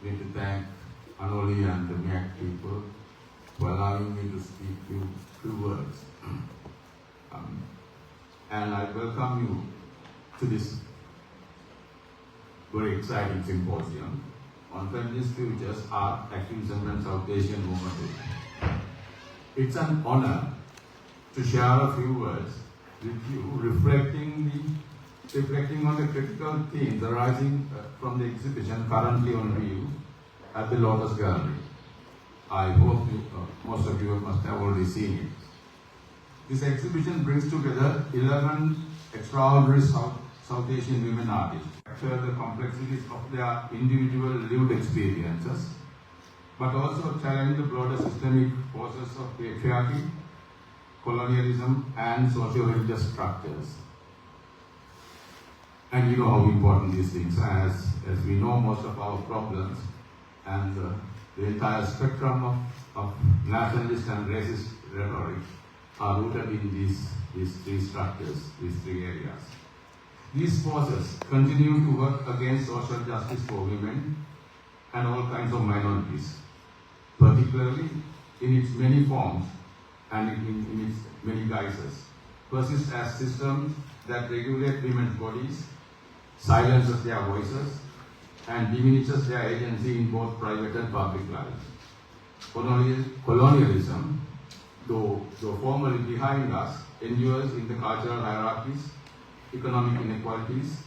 need to thank Anoli and the MiAC people for allowing me to speak few words. And I welcome you to this very exciting symposium on Feminist Futures, Art, Activism and South Asian Movement. It's an honor to share a few words with you, reflecting on the critical themes arising from the exhibition currently on view at the Lotus Gallery. I hope most of you must have already seen it. This exhibition brings together 11 extraordinary South Asian women artists, capture the complexities of their individual lived experiences, but also challenge the broader systemic forces of patriarchy, colonialism, and socio-religious structures. And you know how important these things are, as we know most of our problems and the entire spectrum of nationalist and racist rhetoric are rooted in these three structures, these three areas. These forces continue to work against social justice for women and all kinds of minorities, particularly in its many forms and in its many guises, persist as systems that regulate women's bodies, silences their voices, and diminishes their agency in both private and public lives. Colonialism, though formally behind us, endures in the cultural hierarchies, economic inequalities,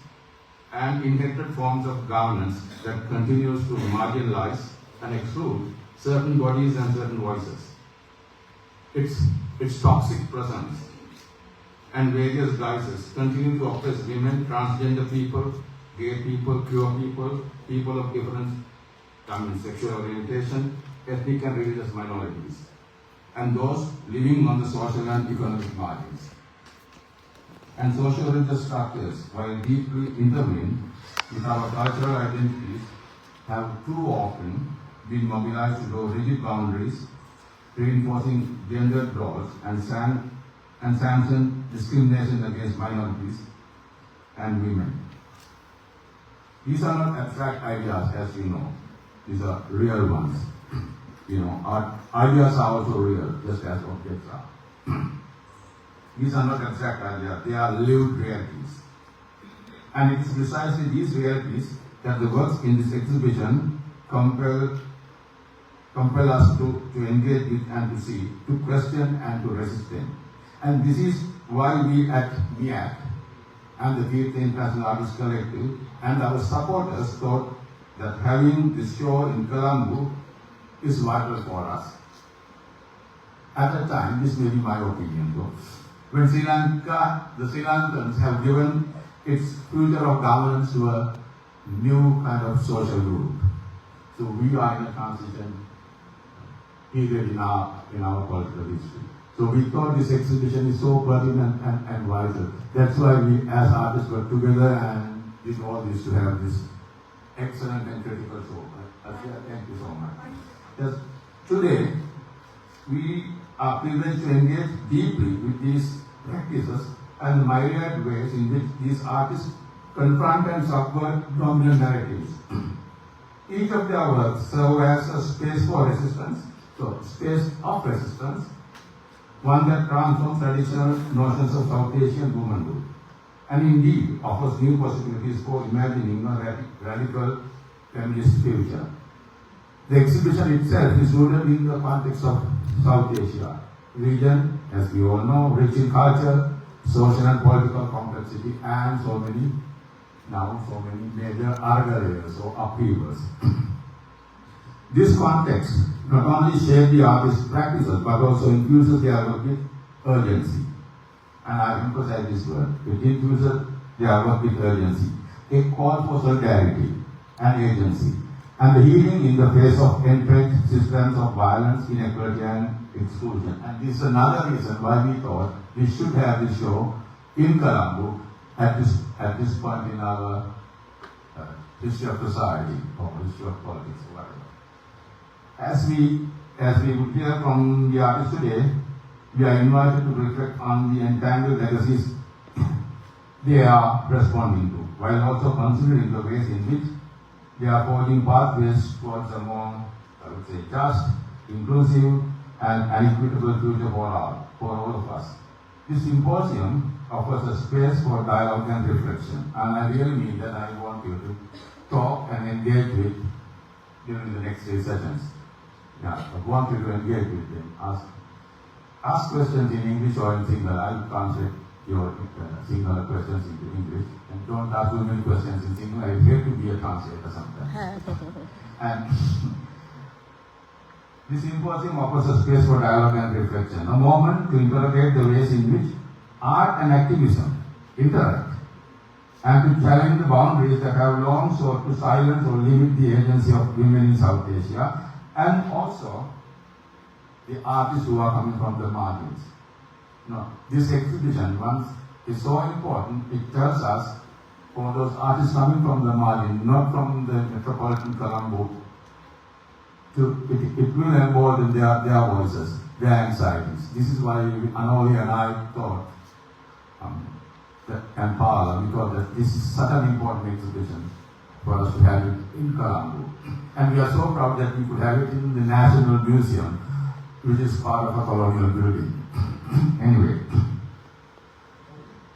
and inherited forms of governance that continues to marginalize and exclude certain bodies and certain voices. Its toxic presence and various guises continue to oppress women, transgender people, gay people, queer people, people of different sexual orientation, ethnic and religious minorities, and those living on the social and economic margins. And social religious structures, while deeply intertwined with our cultural identities, have too often been mobilized to draw rigid boundaries, reinforcing gender roles and sanction discrimination against minorities and women. These are not abstract ideas, as you know. These are real ones. Our ideas are also real, just as objects are. These are not abstract ideas, they are lived realities. And it's precisely these realities that the works in this exhibition compel us to engage with and to see, to question and to resist them. And this is why we at MiAC and the 𝘿𝙚𝙘𝙤𝙤𝙤 International Artists Collective and our supporters thought that having this show in Colombo is vital for us. At the time, this may be my opinion though, when Sri Lanka, the Sri Lankans have given its future of governance to a new kind of social group. So we are in a transition period in our political history. So we thought this exhibition is so pertinent and vital. That's why we as artists got together and did all this to have this excellent and critical show. Thank you so much. Yes, today, we are privileged to engage deeply with these practices and the myriad ways in which these artists confront and subvert dominant narratives. Each of their works serve as a space for resistance, so space of resistance, one that transforms traditional notions of South Asian womanhood, and indeed offers new possibilities for imagining a radical feminist future. The exhibition itself is rooted in the context of South Asia, region, as we all know, rich in culture, social and political complexity, and so many major areas or upheavals. This context not only shapes the artist's practices, but also infuses their work with urgency. And I emphasize this word, it infuses their work with urgency. A call for solidarity and agency, and the healing in the face of entrenched systems of violence, inequality, and exclusion. And this is another reason why we thought we should have this show in Colombo at this point in our history of society or history of politics or whatever. As we would hear from the artists today, we are invited to reflect on the entangled legacies they are responding to, while also considering the ways in which They are forging pathways towards a more, I would say, just, inclusive, and equitable future for all of us. This symposium offers a space for dialogue and reflection, and I really mean that I want you to talk and engage with during the next 3 sessions. Yeah, I want you to engage with them. Ask questions in English or in Sinhala. I'll translate your Sinhala questions into English. And don't ask too many questions in Sinhala. I hate to be a translator sometimes. And this symposium offers a space for dialogue and reflection, a moment to interrogate the ways in which art and activism interact, and to challenge the boundaries that have long sought to silence or limit the agency of women in South Asia, and also the artists who are coming from the margins. This exhibition, once, is so important. It tells us, for those artists coming from the margin, not from the metropolitan Colombo, it will embolden their voices, their anxieties. This is why Anoli and I thought, and Paula, because that this is such an important exhibition for us to have it in Colombo. And we are so proud that we could have it in the National Museum, which is part of a colonial building. Anyway,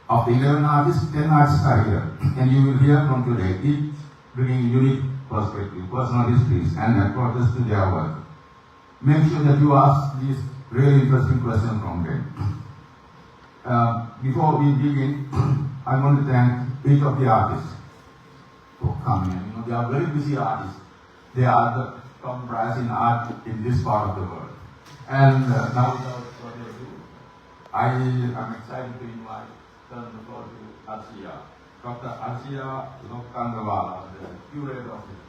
of the 11 artists, 10 artists are here, and you will hear from today, each bringing unique perspective, personal histories, and approaches to their work. Make sure that you ask these really interesting questions from them. Before we begin, I want to thank each of the artists for coming. They are very busy artists. They are the top brass in art in this part of the world. And now, without further ado, I am excited to turn the floor to 𝘼𝙧𝙘𝙤, Dr. 𝘼𝙧𝙘𝙤, the curator of it.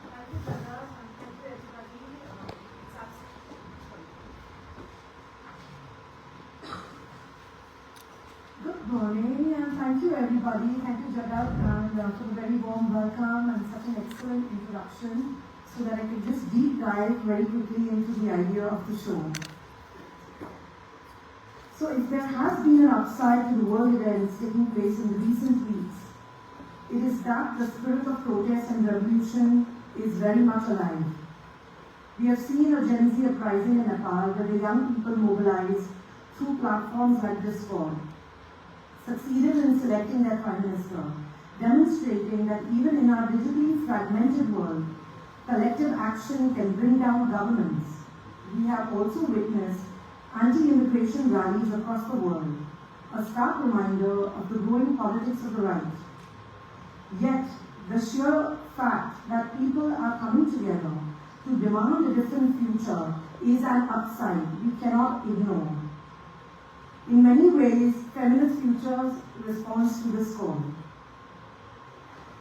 Thank you, Jana, and thank you, everybody. It's absolutely good morning, and thank you, everybody. Thank you, Jagat, and for the very warm welcome and such an excellent introduction, so that I can just deep dive very quickly into the idea of the show. So if there has been an upside to the world events taking place in the recent weeks, it is that the spirit of protest and revolution is very much alive. We have seen a Gen Z uprising in Nepal where the young people mobilized through platforms like Discord, succeeded in selecting their Prime Minister, demonstrating that even in our digitally fragmented world, collective action can bring down governments. We have also witnessed anti-immigration rallies across the world, a stark reminder of the growing politics of the right. Yet, the sheer fact that people are coming together to demand a different future is an upside we cannot ignore. In many ways, Feminist Futures responds to this call.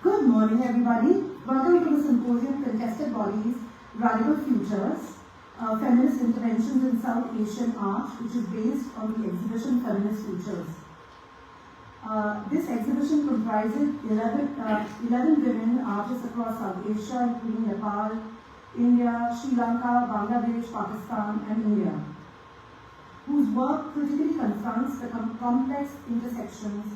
Good morning, everybody. Welcome to the Symposium Contested Bodies, Radical Futures, Feminist Interventions in South Asian Art, which is based on the exhibition Feminist Futures. This exhibition comprises 11 women artists across South Asia, including Nepal, India, Sri Lanka, Bangladesh, Pakistan, and India, whose work critically confronts the complex intersections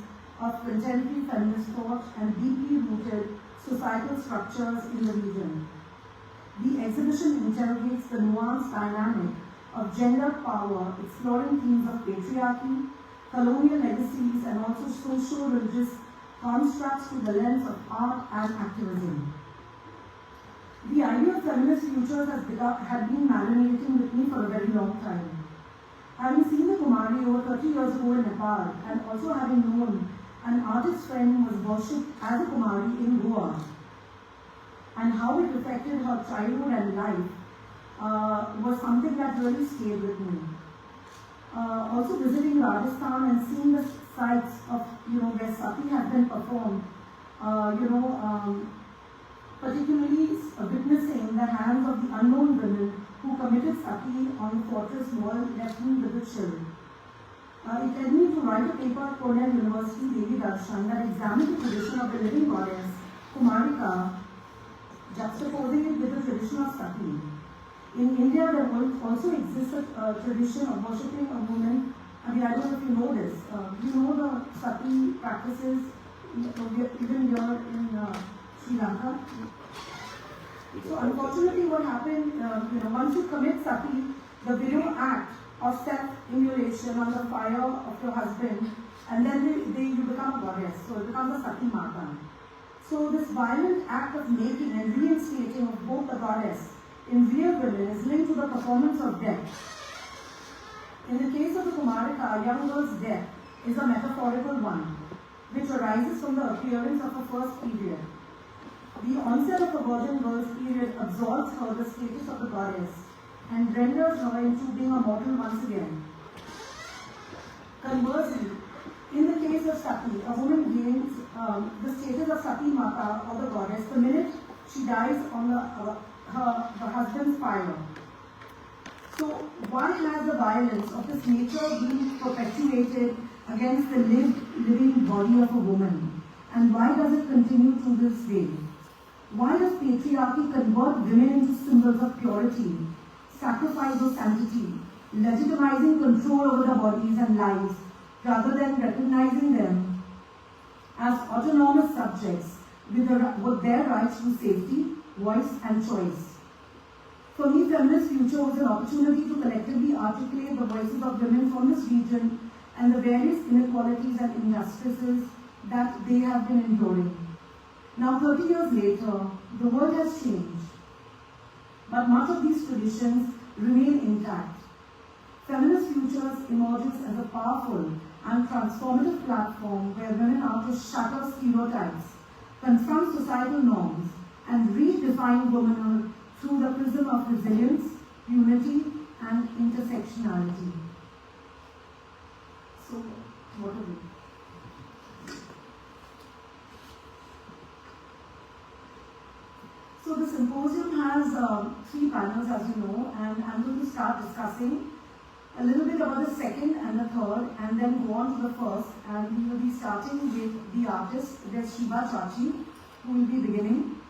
of contemporary feminist thought and deeply rooted societal structures in the region. The exhibition interrogates the nuanced dynamic of gender power, exploring themes of patriarchy, colonial legacies, and also social-religious constructs through the lens of art and activism. The idea of feminist futures had been marinating with me for a very long time. Having seen the Kumari over 30 years ago in Nepal, and also having known an artist friend who was worshipped as a Kumari in Goa, and how it affected her childhood and life was something that really stayed with me. Also visiting Rajasthan and seeing the sites of where sati has been performed, particularly witnessing the hands of the unknown women who committed sati on the fortress wall left me with a chill. It led me to write a paper at Cornell University, 𝘿𝙚𝙘𝙤𝙤, that examined the tradition of the living goddess, Kumarika, juxtaposing it with the tradition of sati. In India, there also exists a tradition of worshipping a woman. I mean, I don't know if you know this. You know the sati practices even here in Sri Lanka. So unfortunately what happened, once you commit sati, the video act of self-immolation on the fire of your husband, and then you become a goddess, so it becomes a sati mata. So this violent act of making and reinstating of both the goddess in real women is linked to the performance of death. In the case of the Kumarika, a young girl's death is a metaphorical one, which arises from the appearance of a first period. The onset of a virgin girl's period absolves her the status of the goddess and renders her into being a mortal once again. Conversely, in the case of sati, a woman gains the status of sati mata or the goddess the minute she dies on her husband's fire. So why has the violence of this nature been perpetuated against the living body of a woman? And why does it continue to this day? Why does patriarchy convert women into symbols of purity, sacrifice or sanctity, legitimizing control over their bodies and lives, rather than recognizing them as autonomous subjects with their rights to safety, voice and choice? For me, Feminist Future was an opportunity to collectively articulate the voices of women from this region and the various inequalities and injustices that they have been enduring. Now, 30 years later, the world has changed, but much of these traditions remain intact. Feminist Futures emerges as a powerful and transformative platform where women are to shatter stereotypes, confront societal norms, and redefine womanhood through the prism of resilience, unity, and intersectionality. So, what are we? So the symposium has 3 panels, as you know, and I'm going to start discussing a little bit about the second and the third, and then go on to the first. And we will be starting with the artist, 𝘿𝙚𝙘𝙤𝙘𝙤, who will be beginning,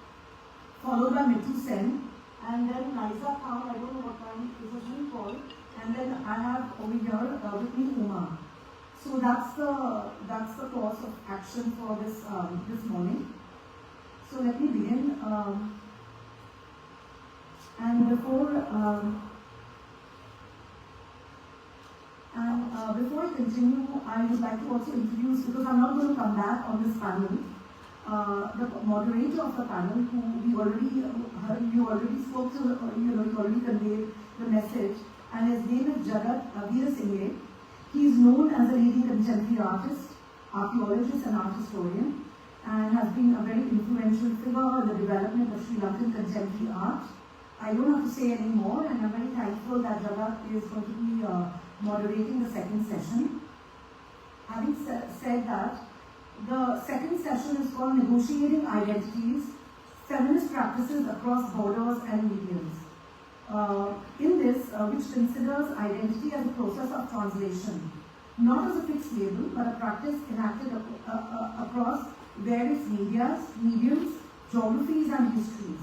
followed by Mithu Sen, and then Liza Khan, I don't know what time is her name called, and then I have over here with me Uma. So that's the course of action for this this morning. So let me begin. And before I continue, I would like to also introduce, because I'm not going to come back on this panel, the moderator of the panel, who we already heard, you already spoke to, you already conveyed the message, and his name is 𝘎𝙚𝙘𝙤𝙀𝙀. He is known as a leading contemporary artist, archaeologist and art historian, and has been a very influential figure in the development of Sri Lankan contemporary art. I don't have to say any more, and I'm very thankful that Jagat is going to be moderating the second session. Having said that, the second session is called Negotiating Identities, Feminist Practices Across Borders and Mediums. In this, which considers identity as a process of translation, not as a fixed label, but a practice enacted across various mediums, geographies and histories.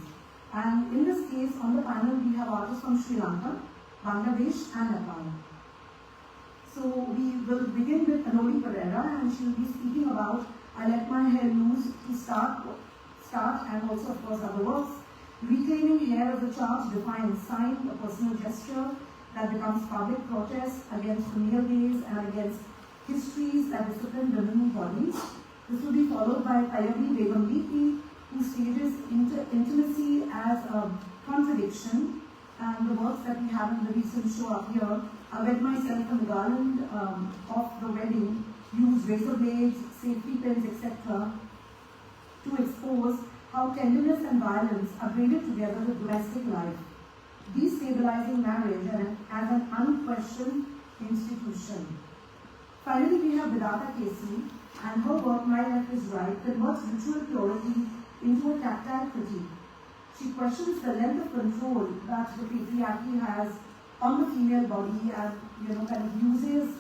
And in this case, on the panel, we have artists from Sri Lanka, Bangladesh and Nepal. So we will begin with Anoli Pereira, and she will be speaking about I Let My Hair Loose to start and also of course other works. Reclaiming hair as a charge-defined sign, a personal gesture that becomes public protest against female gaze and against histories that discipline women's bodies. This will be followed by Tayabi Begum Lipi, who stages intimacy as a contradiction, and the works that we have in the recent show up here, I Wed Myself and the Garland of the Wedding, use razor blades, safety pins, etc. to expose how tenderness and violence are braided together with domestic life, destabilizing marriage as an unquestioned institution. Finally, we have Vedanta Kesari, and her work, My Life is Right, converts ritual purity into a tactile critique. She questions the length of control that the patriarchy has on the female body, and kind of uses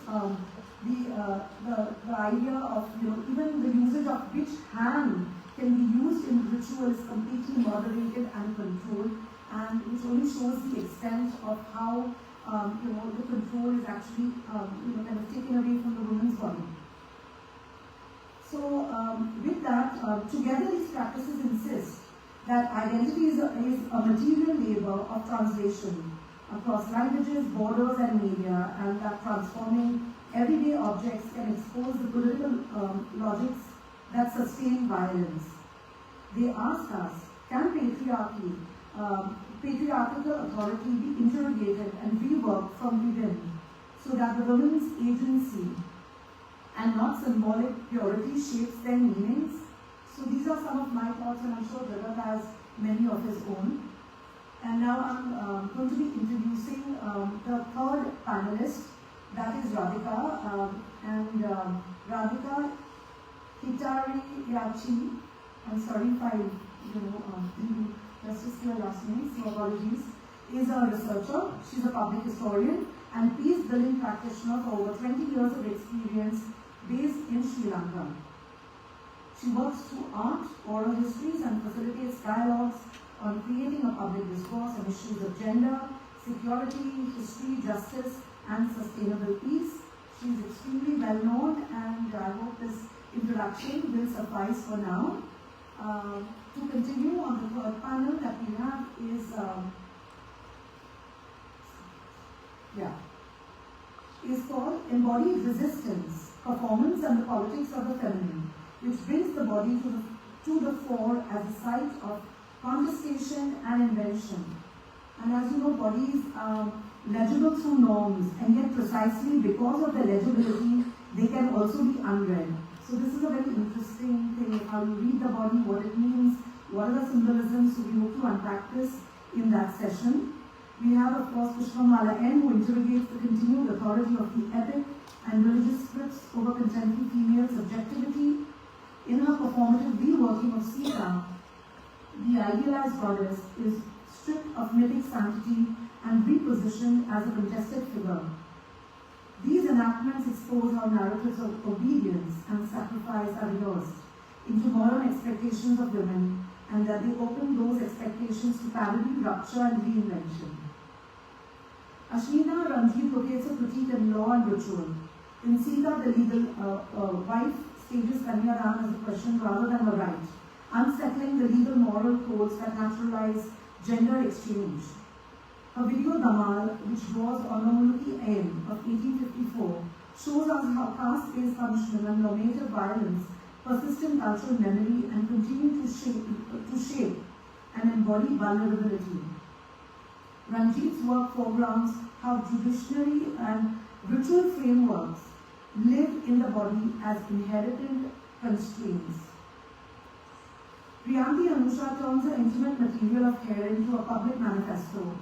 the idea of even the usage of which hand can be used in ritual is completely moderated and controlled, and which only shows the extent of how the control is actually kind of taken away from the woman's body. So with that together these practices insist that identity is a material labor of translation across languages, borders and media, and that transforming everyday objects can expose the political logics that sustain violence. They ask us, can patriarchal authority be interrogated and reworked from within so that the woman's agency and not symbolic purity shapes their meanings? So these are some of my thoughts, and I'm sure Jalal has many of his own. And now I'm going to be introducing the third panelist, that is Radhika. Radhika 𝘿𝙚𝙘𝙤𝙀𝙀, I'm sorry if I didn't justice to her last name, so apologies, is a researcher. She's a public historian and peace building practitioner for over 20 years of experience based in Sri Lanka. She works through art, oral histories, and facilitates dialogues on creating a public discourse on issues of gender, security, history, justice, and sustainable peace. She is extremely well known, and I hope this introduction will suffice for now. To continue on the third panel that we have is called Embodied Resistance, Performance and the Politics of the Feminine, which brings the body to the fore as a site of contestation and invention. And as you know, bodies are legible through norms, and yet precisely because of their legibility, they can also be unread. So this is a very interesting thing, how you read the body, what it means, what are the symbolisms, so we hope to unpack this in that session. We have, of course, Pushpamala N, who interrogates the continued authority of the epic and religious scripts over contemporary female subjectivity. In her performative reworking of Sita, the idealized goddess is stripped of mythic sanctity and repositioned as a contested figure. These enactments expose how narratives of obedience and sacrifice are rehearsed into modern expectations of women, and that they open those expectations to parody, rupture, and reinvention. Ashmita Ranjit locates a critique in law and ritual. In Sita, the legal wife stages Kanyadan as a question rather than a right, unsettling the legal moral codes that naturalize gender exchange. Her video Damal, which draws on Mamluki Ain of 1854, shows us how caste-based punishment and normative violence persist in cultural memory and continue to shape and embody vulnerability. Ranjit's work foregrounds how judiciary and ritual frameworks live in the body as inherited constraints. Priyanti Anusha turns her intimate material of hair into a public manifesto.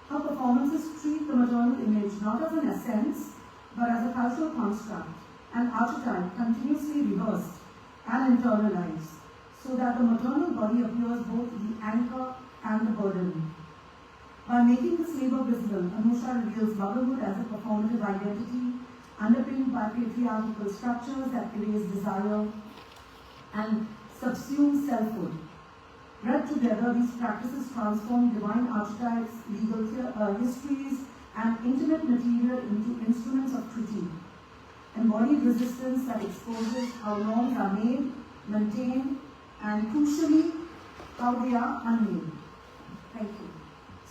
Her performances treat the maternal image not as an essence, but as a cultural construct, an archetype continuously reversed and internalized, so that the maternal body appears both the anchor and the burden. By making this labor visible, Anusha reveals motherhood as a performative identity, underpinned by patriarchal structures that erase desire and subsume selfhood. Read together, these practices transform divine archetypes, legal histories, and intimate material into instruments of critique. Embodied resistance that exposes how norms are made, maintained, and crucially, how they are unmade. Thank you.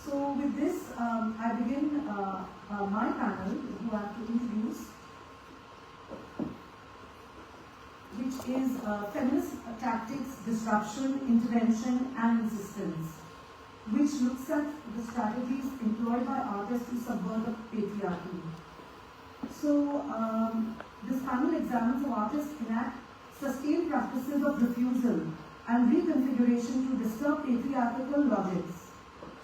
So with this, I begin my panel, who I have to introduce, which is Feminist Tactics, Disruption, Intervention, and Resistance, which looks at the strategies employed by artists to subvert the patriarchy. So, this panel examines how artists enact sustained practices of refusal and reconfiguration to disturb patriarchal logics.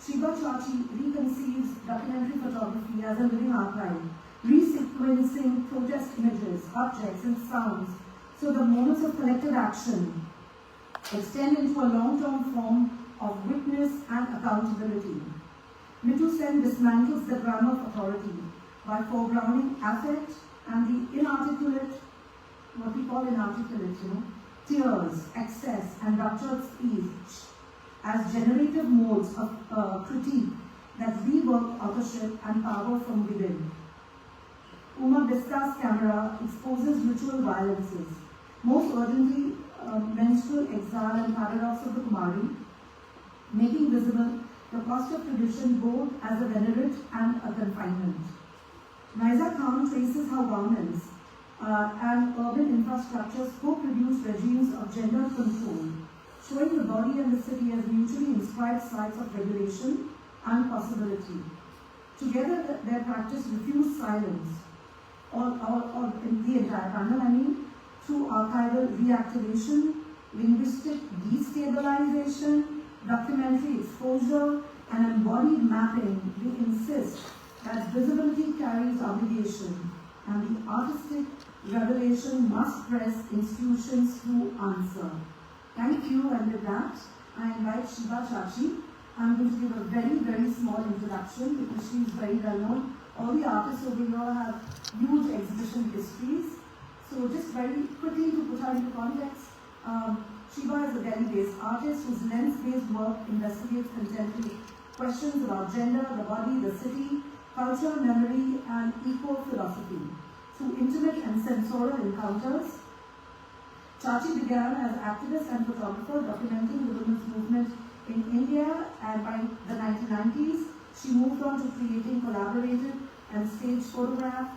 Shiva Chachi reconceives documentary photography as a living archive, resequencing protest images, objects, and sounds, so the moments of collective action extend into a long-term form of witness and accountability. Mittu Sen dismantles the grammar of authority by foregrounding affect and the inarticulate, what we call inarticulate, tears, excess, and ruptured speech as generative modes of critique that rework authorship and power from within. Uma Bista's camera exposes ritual violences, most urgently menstrual exile and paradox of the Kumari, making visible the cost of tradition both as a venerate and a confinement. Naiza Khan traces how governments and urban infrastructures co-produce regimes of gender control, showing the body and the city as mutually inscribed sites of regulation and possibility. Together, their practice refused silence, or in the entire panel, through archival reactivation, linguistic destabilization, documentary exposure, and embodied mapping. We insist that visibility carries obligation, and the artistic revelation must press institutions to answer. Thank you, and with that, I invite Shiva Chachi. I'm going to give a very, very small introduction because she is very well known. All the artists over here have huge exhibition histories. So just very quickly to put her into context, Shiva is a Delhi-based artist whose lens-based work investigates contemporary questions about gender, the body, the city, culture, memory, and eco-philosophy. Through intimate and sensorial encounters, Chachi began as activist and photographer documenting the women's movement in India, and by the 1990s, she moved on to creating collaborative and stage photographs,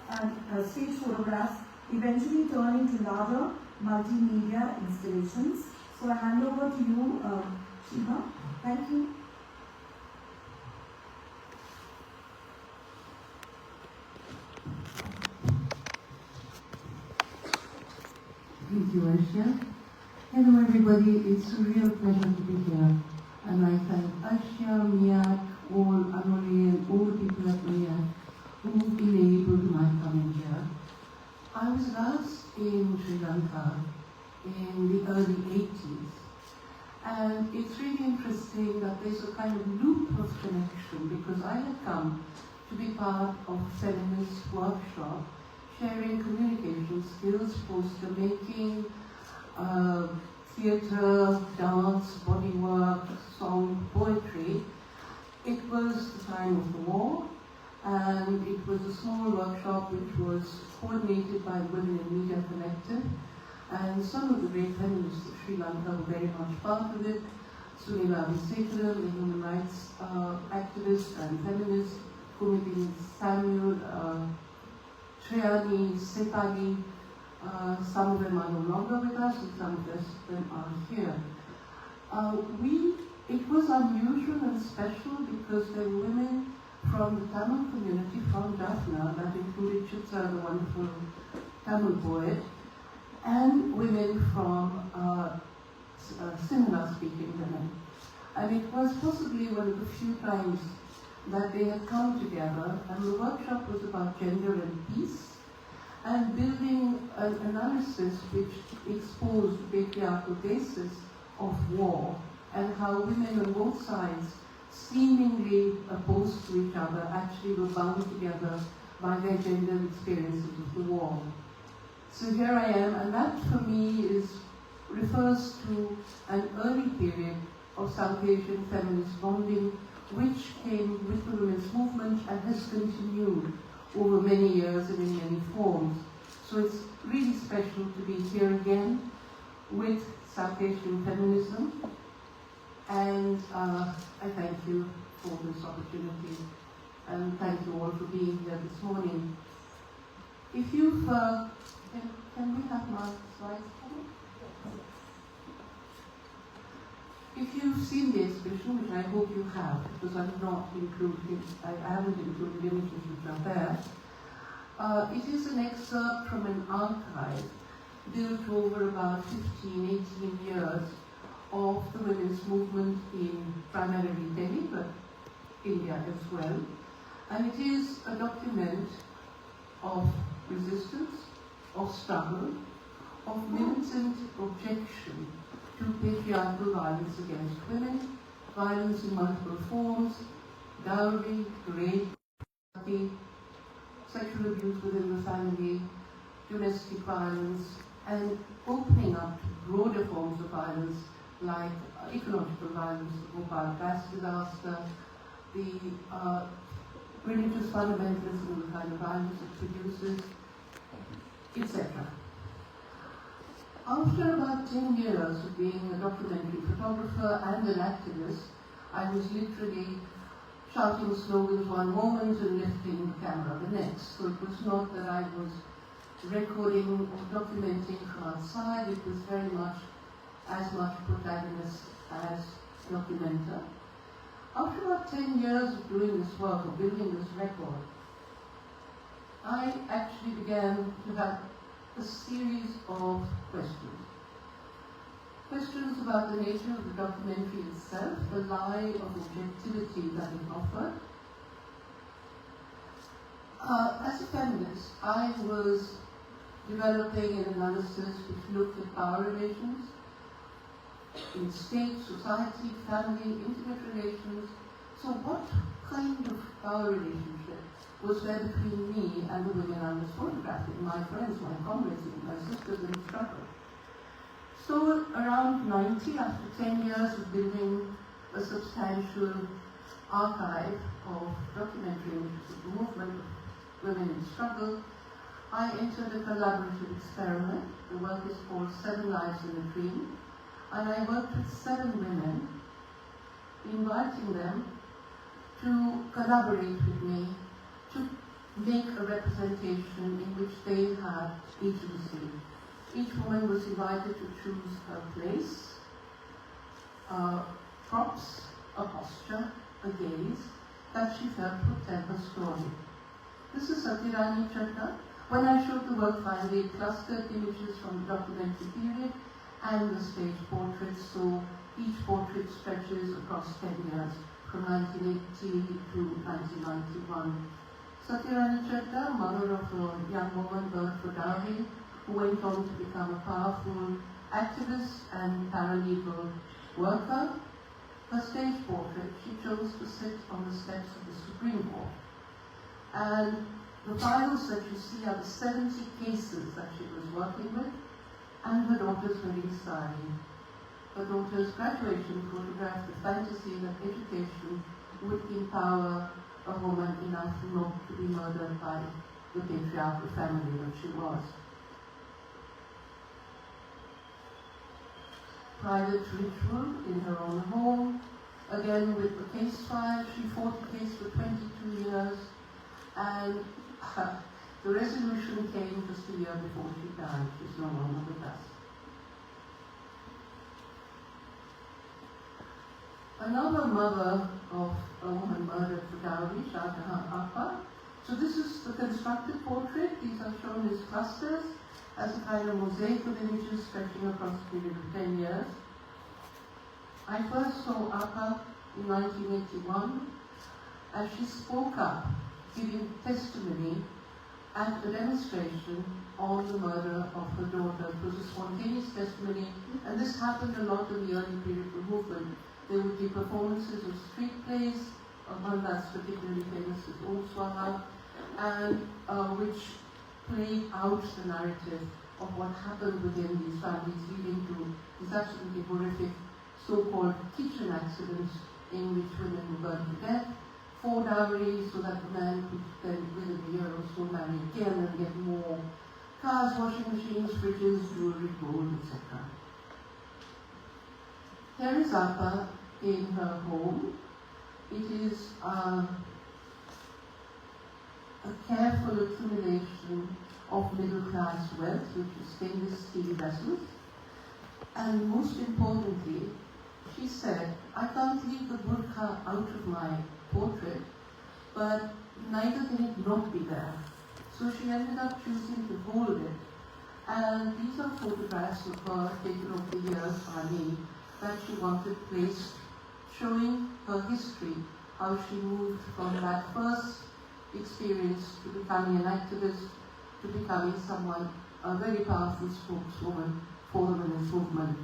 eventually turning to larger multimedia installations. So I hand over to you, Shiva. Thank you. Thank you, Aisha. Hello, everybody. It's a real pleasure to be here. And I thank Aisha, MiAC, all Anoli, and all the people at MiAC who've been able to my coming here. I was last in Sri Lanka in the early 80s. And it's really interesting that there's a kind of loop of connection because I had come to be part of a feminist workshop sharing communication skills, poster making, theatre, dance, bodywork, song, poetry. It was the time of the war, and it was a small workshop which was coordinated by Women in Media Collective, and some of the great feminists of Sri Lanka were very much part of it. Sunila Visekara, the human rights activist and feminist, Kumiti Samuel, Triani, Sepali. Some of them are no longer with us, and some of them are here. It was unusual and special because there were women from the Tamil community from Jaffna, that included Chitra, the wonderful Tamil poet, and women from Sinhala-speaking women. And it was possibly one of the few times that they had come together, and the workshop was about gender and peace, and building an analysis which exposed the patriarchal basis of war and how women on both sides, seemingly opposed to each other, actually were bound together by their gender experiences of the war. So here I am, and that for me refers to an early period of South Asian feminist bonding, which came with the women's movement and has continued over many years and in many forms. So it's really special to be here again with South Asian feminism, and I thank you for this opportunity, and thank you all for being here this morning. If you've, can we have my slides? If you've seen the exhibition, which I hope you have, because I haven't included images which are there, it is an excerpt from an archive built over about 15, 18 years of the women's movement in primarily Delhi, but India as well. And it is a document of resistance, of struggle, of militant objection to patriarchal violence against women, violence in multiple forms, dowry, rape, sexual abuse within the family, domestic violence, and opening up to broader forms of violence like ecological violence, the Bhopal gas disaster, the religious fundamentalism and the kind of violence it produces, etc. After about 10 years of being a documentary photographer and an activist, I was literally shouting slogans one moment and lifting the camera the next. So it was not that I was recording or documenting from outside, it was very much as much protagonist as documenter. After about 10 years of doing this work, of building this record, I actually began to have a series of questions. Questions about the nature of the documentary itself, the lie of objectivity that it offered. As a feminist, I was developing an analysis which looked at power relations in state, society, family, intimate relations. So what kind of power relationship was there between me and the women I was photographing, my friends, my comrades, my sisters in the struggle? So around 90, after 10 years of building a substantial archive of documentary images of the movement of women in struggle, I entered a collaborative experiment. The work is called 7 Lives in a Dream, and I worked with 7 women, inviting them to collaborate with me to make a representation in which they had agency. Each woman was invited to choose her place, props, a posture, a gaze that she felt would tell her story. This is 𝘼𝙧𝙘𝙤𝙤. When I showed the work finally, it clustered images from the documentary period and the stage portraits, so each portrait stretches across 10 years, from 1980 to 1991. 𝘼𝙧𝙘𝙤𝙤, mother of a young woman, 𝘿𝙚𝙘𝙤𝙤, who went on to become a powerful activist and paralegal worker. Her stage portrait, she chose to sit on the steps of the Supreme Court. And the files that you see are the 70 cases that she was working with, and her daughter's wedding saree. Her daughter's graduation photographed the fantasy that education would empower a woman enough not to be murdered by the patriarchal family that she was. Private ritual in her own home, again with the case file. She fought the case for 22 years, and the resolution came just a year before she died. She's no longer with us. Another mother of a woman murdered for dowry, 𝘿𝙚𝙘𝙤𝙤. So this is the constructed portrait. These are shown as clusters, as a kind of mosaic of images stretching across a period of 10 years. I first saw 𝘿𝙚 in 1981 as she spoke up, giving testimony at a demonstration on the murder of her daughter. It was a spontaneous testimony, and this happened a lot in the early period of the movement. There would be performances of street plays, one that's particularly famous is 𝘿𝙚, and which played out the narrative of what happened within these families, leading to these absolutely horrific so-called kitchen accidents in which women were burned to death for dowry, so that the man could then, within a year or so, marry again and get more cars, washing machines, fridges, jewelry, gold, etc. Here is 𝘿𝙚 in her home. It is a careful accumulation of middle-class wealth, which is stainless steel vessels. And most importantly, she said, I can't leave the burqa out of my portrait, but neither can it not be there. So she ended up choosing to hold it. And these are photographs of her taken over the years by me that she wanted placed, showing her history, how she moved from that first experience to becoming an activist, to becoming someone, a very powerful spokeswoman for the women's movement.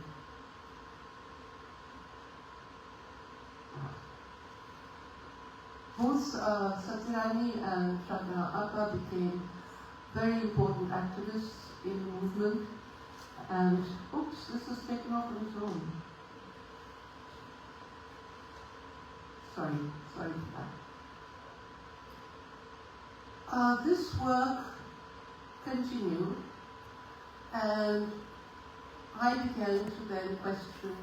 Both 𝘼𝙧𝙘𝙤𝙤 and 𝘿𝙚𝙘𝙤𝙤 became very important activists in the movement, and oops, this is taken off on its own. Sorry for that. This work continued, and I began to then question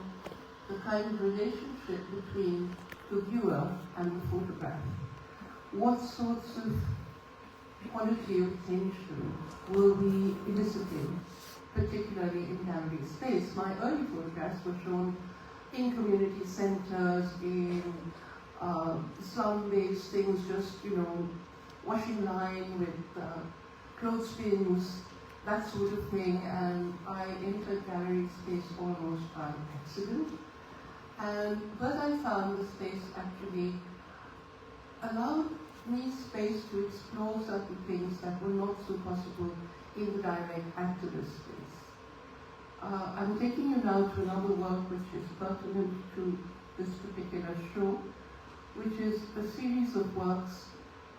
the kind of relationship between the viewer and the photograph. What sorts of quality of attention were we eliciting, particularly in gallery space? My early photographs were shown in community centres, in slum-based things, just, washing line with clothespins, that sort of thing, and I entered gallery space almost by accident. And what I found the space actually allowed me space to explore certain things that were not so possible in the direct activist space. I'm taking you now to another work which is pertinent to this particular show, which is a series of works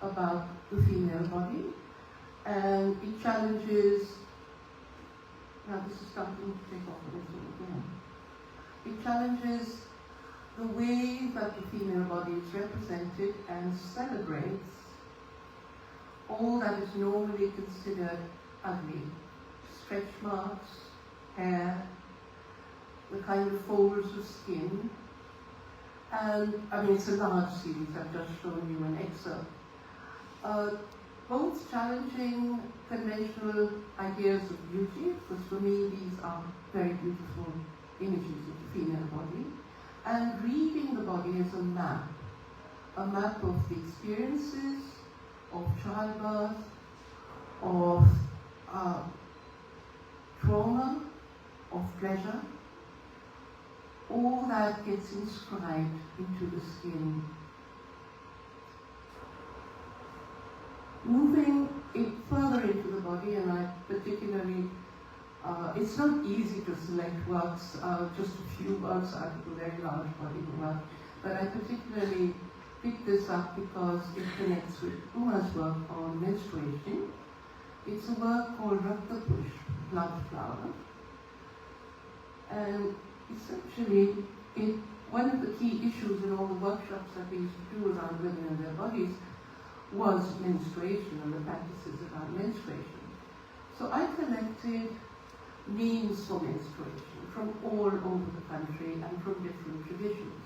about the female body, and it challenges, now this is starting to take off a little again, it challenges the way that the female body is represented and celebrates all that is normally considered ugly. Stretch marks, hair, the kind of folds of skin, and it's a large series, I've just shown you an excerpt. Both challenging conventional ideas of beauty, because for me these are very beautiful images of the female body, and reading the body as a map of the experiences of childbirth, of trauma, of pleasure, all that gets inscribed into the skin. Moving it further into the body, and I particularly, it's not easy to select works, just a few works out of a very large body of work, but I particularly picked this up because it connects with 𝘿𝙚's work on menstruation. It's a work called 𝘼𝙧𝙯𝙀, Blood Flower, and essentially one of the key issues in all the workshops that we used to do around women and their bodies was menstruation and the practices around menstruation. So I collected names for menstruation from all over the country and from different traditions.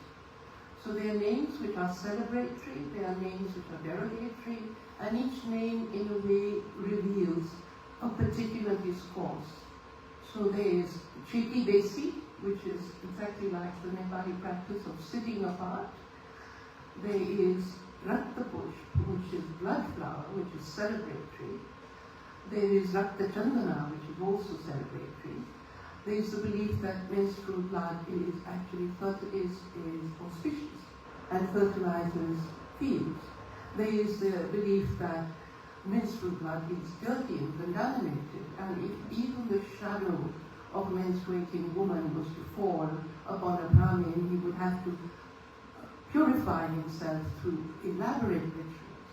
So there are names which are celebratory, there are names which are derogatory, and each name in a way reveals a particular discourse. So there is Chiti Besi, which is exactly like the Nepali practice of sitting apart. There is 𝘼𝙧𝙯𝙀, which is blood flower, which is celebratory. There is 𝘼𝙧𝙘𝑚𝑒𝑛𝑎, which is also celebratory. There is the belief that menstrual blood is actually auspicious and fertilizes fields. There is the belief that menstrual blood is dirty and contaminated, and if even the shadow of a menstruating woman was to fall upon a Brahmin, he would have to purify himself through elaborate rituals.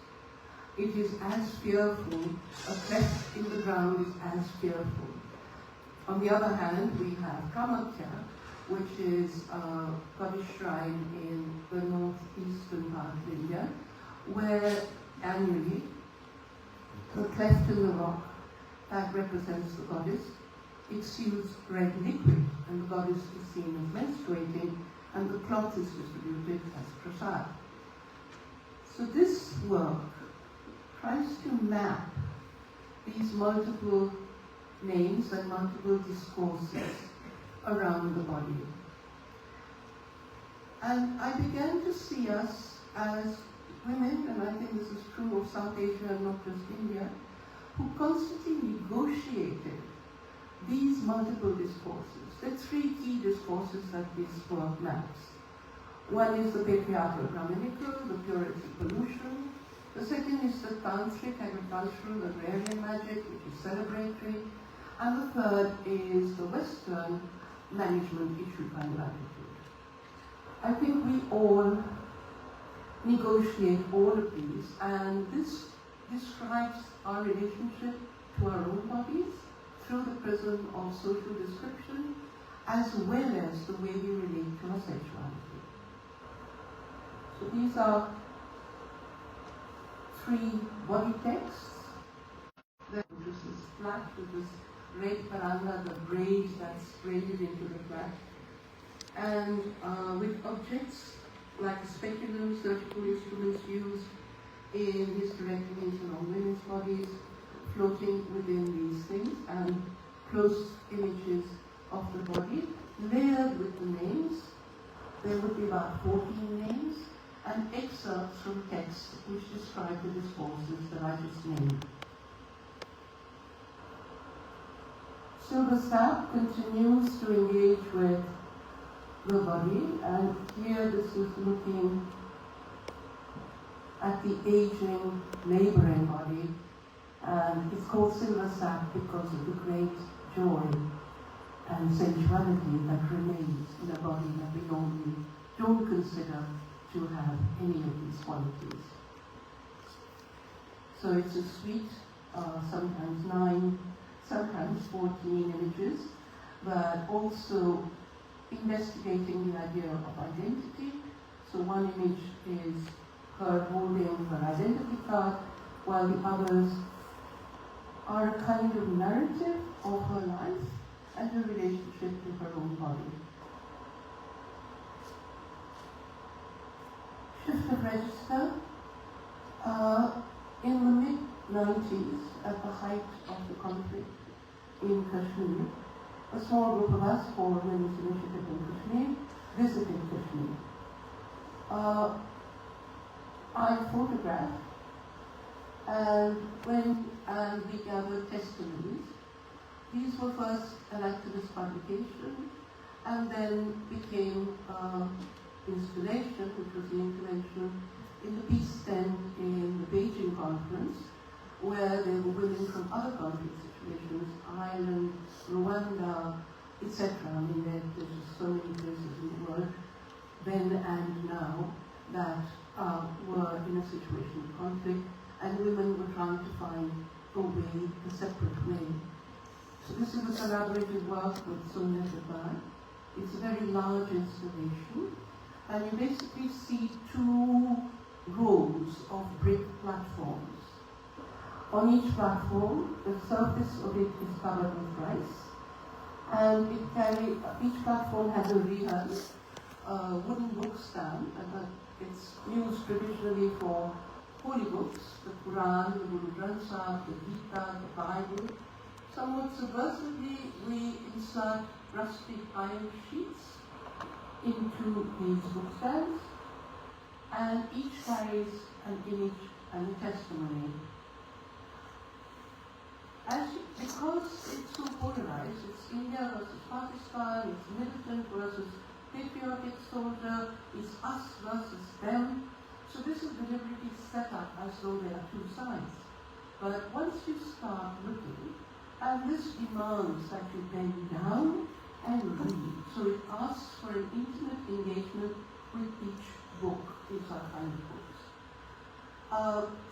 It is as fearful, a cleft in the ground is as fearful. On the other hand, we have Kamakhya, which is a goddess shrine in the northeastern part of India, where annually the cleft in the rock that represents the goddess exudes red liquid, and the goddess is seen as menstruating, and the cloth is distributed as prasad. So this work tries to map these multiple names and multiple discourses around the body. And I began to see us as women, and I think this is true of South Asia and not just India, who constantly negotiated these multiple discourses. There are three key discourses that this work maps. One is the patriarchal Brahminical, the purity pollution. The second is the tantric, agricultural, agrarian magic, which is celebratory. And the third is the Western management issue kind of attitude. I think we all negotiate all of these, and this describes our relationship to our own bodies through the prism of social description, as well as the way we relate to our sexuality. So these are three body texts. This is flat with this red paranga, the braid that's braided into the flat, and with objects like speculum, surgical instruments used in hysterectomies and on women's bodies, floating within these things, and close images of the body, layered with the names. There would be about 14 names, and excerpts from texts which describe the discourses that I just named. 𝘿𝙚𝙘𝙤𝙤 continues to engage with the body, and here this is looking at the aging, laboring body, and it's called 𝘿𝙚𝙘𝙤𝙤 because of the great joy and sensuality that remains in a body that we normally don't consider to have any of these qualities. So it's a suite, sometimes 9, sometimes 14 images, but also investigating the idea of identity. So one image is her holding her identity card, while the others are a kind of narrative of her life and her relationship to her own body. Shift of register. In the mid-90s, at the height of the conflict in Kashmir, a small group of us, for Women's Initiative in Kashmir, visited Kashmir. I photographed and went and we gathered testimonies. These were first an activist publication and then became installation, which was the intervention in the peace tent in the Beijing conference, where there were women from other conflict situations, Ireland, Rwanda, etc. I mean, there's just so many places in the world, then and now, that were in a situation of conflict, and women were trying to find a way, a separate way. So this is a collaborative work with 𝘿𝙚𝙘𝙤𝙤 𝙤𝙤. It's a very large installation, and you basically see 2 rows of brick platforms. On each platform, the surface of it is covered with rice, and each platform has a rehearse, wooden book stand, and it's used traditionally for holy books, the Quran, the Guru Granth Sahib, the Gita, the Bible. Somewhat subversively, we insert rustic iron sheets into these book stands, and each carries an image and a testimony. Because it's so polarized, it's India versus Pakistan, it's militant versus patriotic soldier, it's us versus them. So this is deliberately set up as though there are 2 sides. But once you start looking, and this demands that you bend down and read. So it asks for an intimate engagement with each book, each are kind of books.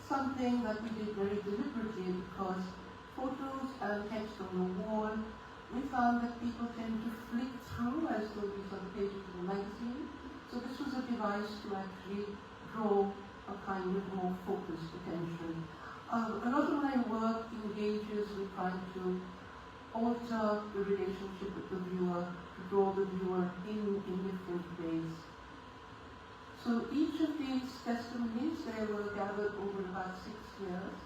Something that we did very deliberately because photos and text on the wall, we found that people tend to flick through as though these are the pages of a magazine. So this was a device to actually draw a kind of more focused attention. A lot of my work engages with trying to alter the relationship with the viewer, to draw the viewer in different ways. So each of these testimonies, they were gathered over about 6 years.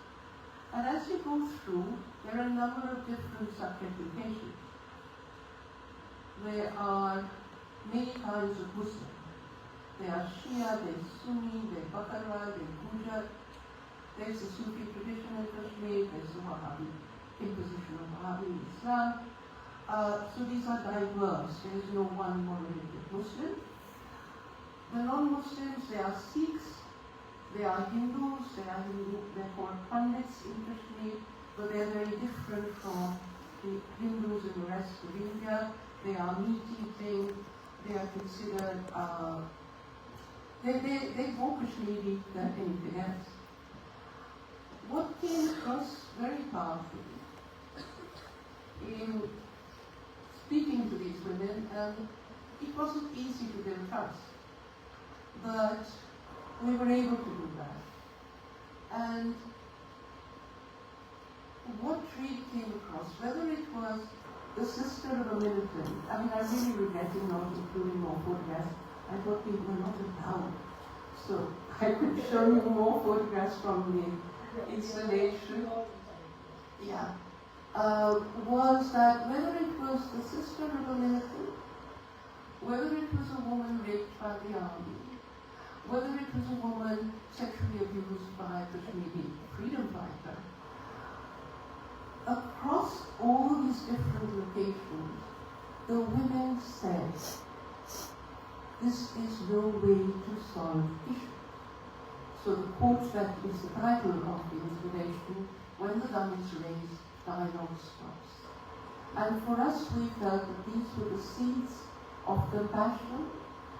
And as you go through, there are a number of different sub-replications. There are many kinds of Muslims. There are Shia, there's Sunni, there's Bakara, there's Gujrat. There's the Sufi tradition in Kashmir, there's the Wahhabi imposition of Wahhabi Islam. So these are diverse. There is no one monolithic Muslim. The non-Muslims, they are Sikhs, they are Hindus, they're called Pandits in Kashmir, but they're very different from the Hindus in the rest of India. They are meat-eating, they are considered, they're more Kashmiri than anything else. What came across very powerfully in speaking to these women, it wasn't easy to build trust, but we were able to do that. And what read came across, whether it was the sister of a militant. I mean, I'm really regretting not including more photographs. I thought we were not allowed. So I could show you more photographs from the installation. Yeah. Was that whether it was the sister of a militant, whether it was a woman raped by the army, whether it was a woman sexually abused by a Kashmiri freedom fighter, across all these different locations, the women said, this is no way to solve issue. So the quote that is the title of the installation, when the gun is raised, dialogue stops. And for us, we felt that these were the seeds of compassion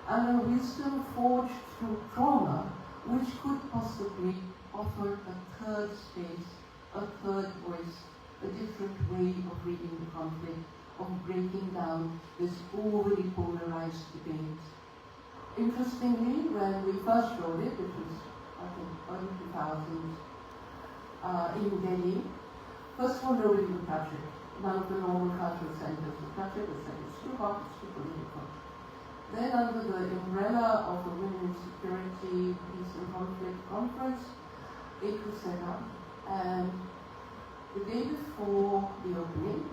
and a wisdom forged through trauma, which could possibly offer a third space, a third voice, a different way of reading the conflict, of breaking down this overly polarized debate. Interestingly, when we first showed it, which was, I think, early 2000s, in Delhi, first of all, nobody would touch it. None of the normal cultural centers would touch it. They said it's too hot, it's too political. Then, under the umbrella of the Women's Security, Peace and Conflict Conference, it was set up, and the day before the opening,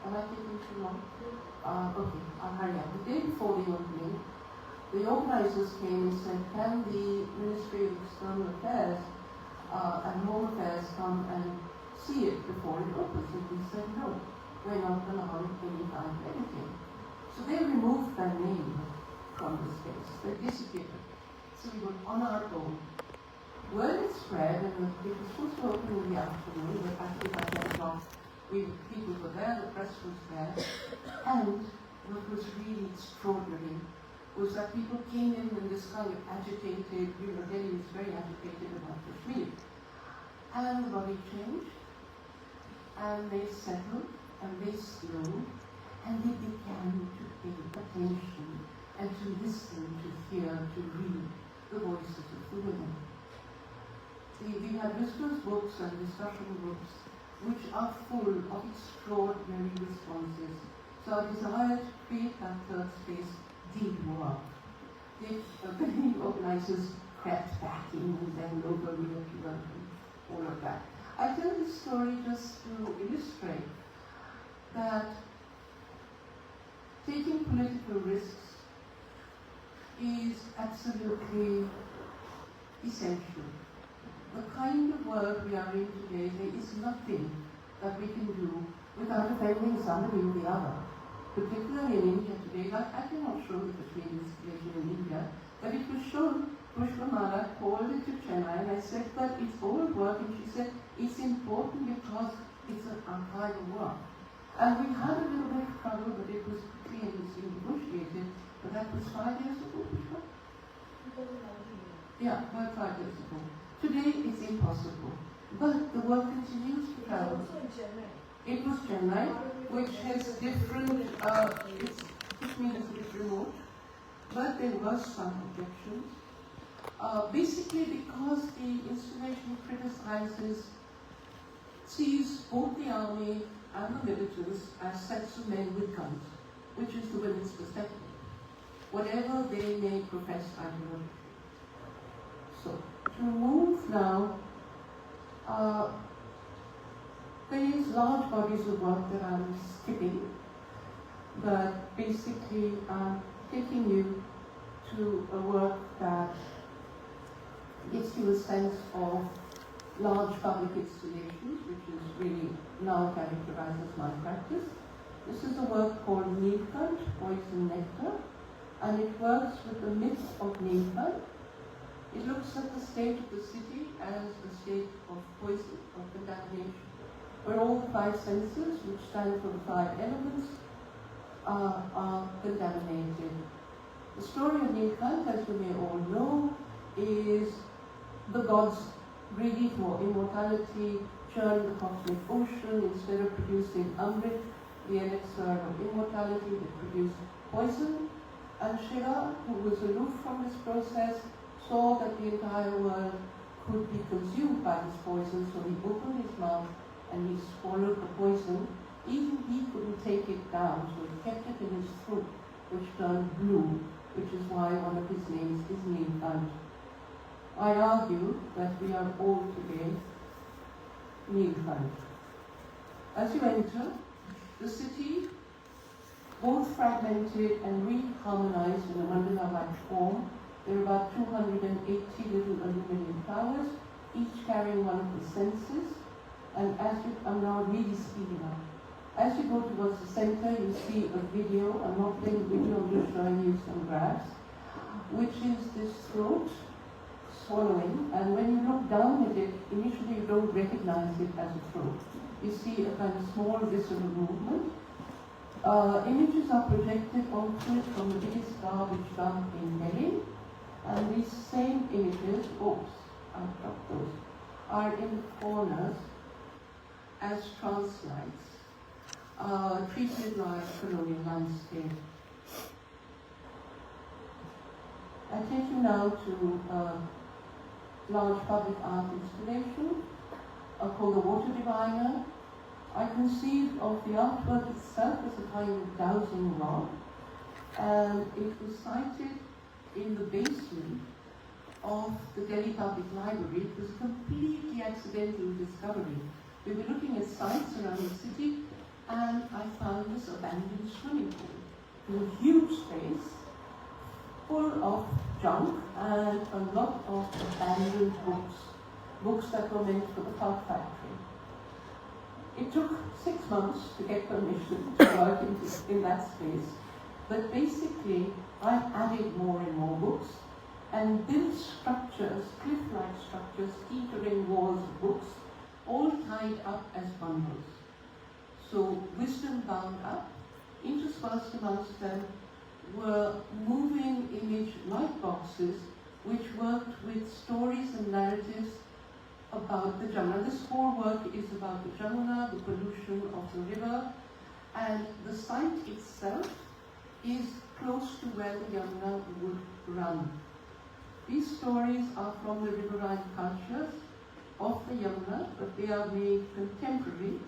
am I taking too long? Okay, I'll hurry up. The day before the opening, the organizers came and said, can the Ministry of External Affairs and Home Affairs come and see it before it opens? And we said, no, we're not allowing any kind of anything. So they removed their name from the space. They disappeared. So we were on our own. Word had spread, and it was supposed to open in the afternoon, but actually by 10 o'clock, people were there, the press was there, and what was really extraordinary was that people came in this kind of agitated, Delhi was very agitated about Kashmir. And the body changed, and they settled, and they slowed, and they began to pay attention, and to listen, to hear, to read the voices of the women. We had visitors' books and discussion groups, which are full of extraordinary responses. So our desire to create that third space did work. The organizers crept back in and then over reappeared and all of that. I tell this story just to illustrate that taking political risks is absolutely essential. The kind of work we are in today, there is nothing that we can do without offending somebody or the other. Particularly in India today, like I cannot show the Kashmiri situation in India, but it was shown. Pushpamala called it to Chennai, and I said, but it's all work, and she said, it's important because it's an archival work. And we had a little bit of trouble, but it was quickly and was negotiated, but that was 5 years ago, Pushpa? Yeah, about 5 years ago. Today it's impossible, but the work continues to travel. It was Chennai, which has different, which means a bit remote, but there was some objections. Basically because the installation criticizes, sees both the army and the militants as sets of men with guns, which is the women's perspective, whatever they may profess ideologically. So, to move now, there is large bodies of work that I'm skipping, but basically I'm taking you to a work that gives you a sense of large public installations, which is really now characterized as my practice. This is a work called 𝘿𝙚𝙘𝙤𝙤, Poison Nectar, and it works with the myth of 𝘿𝙚𝙘𝙤. It looks at the state of the city as a state of poison, of contamination, where all the 5 senses, which stand for the 5 elements, are contaminated. The story of 𝘿𝙚𝙘𝙤𝙤, as you may all know, is the gods greedy for immortality churn the cosmic ocean. Instead of producing Amrit, the elixir of immortality, they produced poison. And Shiva, who was aloof from this process, saw that the entire world could be consumed by this poison, so he opened his mouth swallowed the poison, even he couldn't take it down, so he kept it in his throat, which turned blue, which is why one of his names is 𝑘𝙖𝙥𝙩𝙀. I argue that we are all today 𝑘𝙖𝙥𝙀. As you enter, the city, both fragmented and reharmonized in a mandala-like form, there are about 280 little aluminum towers, each carrying one of the senses, and I'm now really speeding up. As you go towards the center, you see a video. I'm not playing the video, I'm just showing you some graphs, which is this throat swallowing, and when you look down at it, initially you don't recognize it as a throat. You see a kind of small visceral movement. Images are projected onto it from the biggest garbage dump in Delhi, and these same images, I dropped those, are in the corners as translights, treated like colonial landscape. I take you now to a large public art installation called the Water Diviner. I conceived of the artwork itself as a kind of dowsing rod, and it was sited in the basement of the Delhi Public Library. It was a completely accidental discovery. We were looking at sites around the city, and I found this abandoned swimming pool in a huge space, full of junk and a lot of abandoned books that were meant for the pulp factory. It took 6 months to get permission to work in that space, but basically I added more and more books and built structures, cliff-like structures, teetering walls of books, all tied up as bundles. So wisdom bound up, interspersed amongst them were moving image light boxes which worked with stories and narratives about the Jamuna. This whole work is about the Jamuna, the pollution of the river, and the site itself is close to where the Yamuna would run. These stories are from the riverine cultures of the Yamuna, but they are made contemporary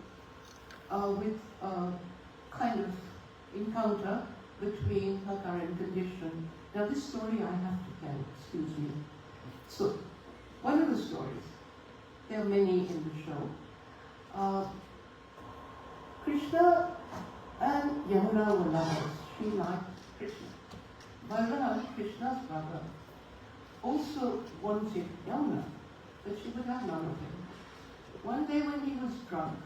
with a kind of encounter between her current condition. Now this story I have to tell, excuse me. So, one of the stories, there are many in the show. Krishna and Yamuna were lovers. She liked Krishna. Balram, Krishna's brother, also wanted Yamuna, but she would have none of him. One day when he was drunk,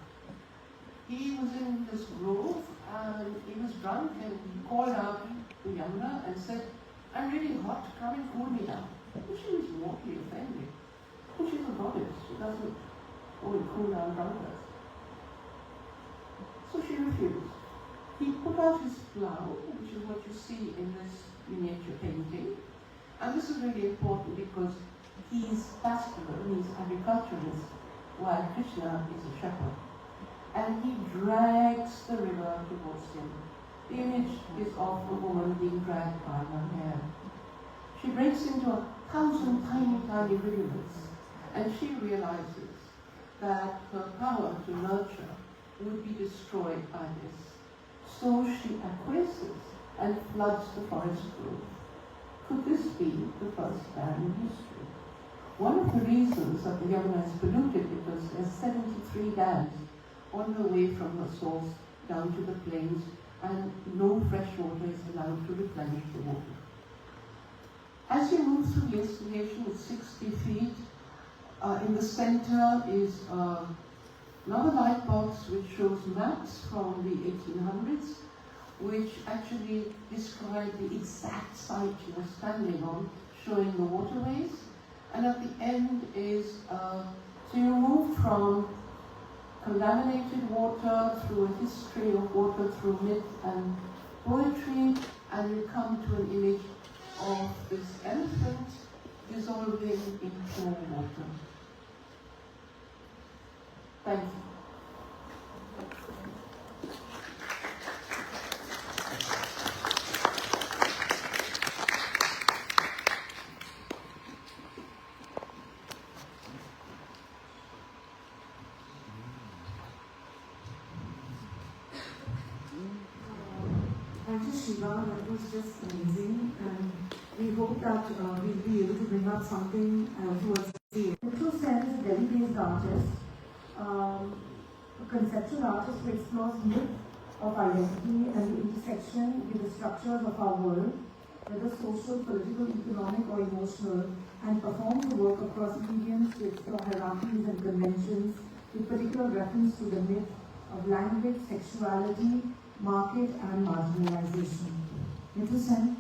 he was in this grove and he was drunk and he called out to Yamuna and said, "I'm really hot, come and cool me down." And she was mortally offended. And she's a goddess, she doesn't go and cool down drunkards. So she refused. He put out his plough, which is what you see in this miniature painting. And this is really important because he's pastoral, he's agriculturalist, while Krishna is a shepherd. And he drags the river towards him. The image is of a woman being dragged by her hair. She breaks into 1,000 tiny, tiny rivulets, and she realizes that her power to nurture would be destroyed by this. So she acquiesces and floods the forest grove. Could this be the first dam in history? One of the reasons that the Yamuna is polluted because there's 73 dams on the way from her source down to the plains, and no fresh water is allowed to replenish the water. As you move through the installation, it's 60 feet. In the center is another light box which shows maps from the 1800s, which actually describe the exact site you are standing on, showing the waterways. And at the end is, so you move from contaminated water through a history of water, through myth and poetry, and you come to an image of this elephant dissolving in pure water. Thank you. Shiva. That was just amazing, and we hope that we'll be able to bring up something towards the end. 𝘿𝙚𝙘𝙤𝙤 is a Delhi-based artist, a conceptual artist who explores myth of identity and the intersection with the structures of our world, whether social, political, economic, or emotional, and performs the work across mediums to explore hierarchies and conventions, with particular reference to the myth of language, sexuality, market, and marginalization. 𝘿𝙚𝙘𝙤𝙤.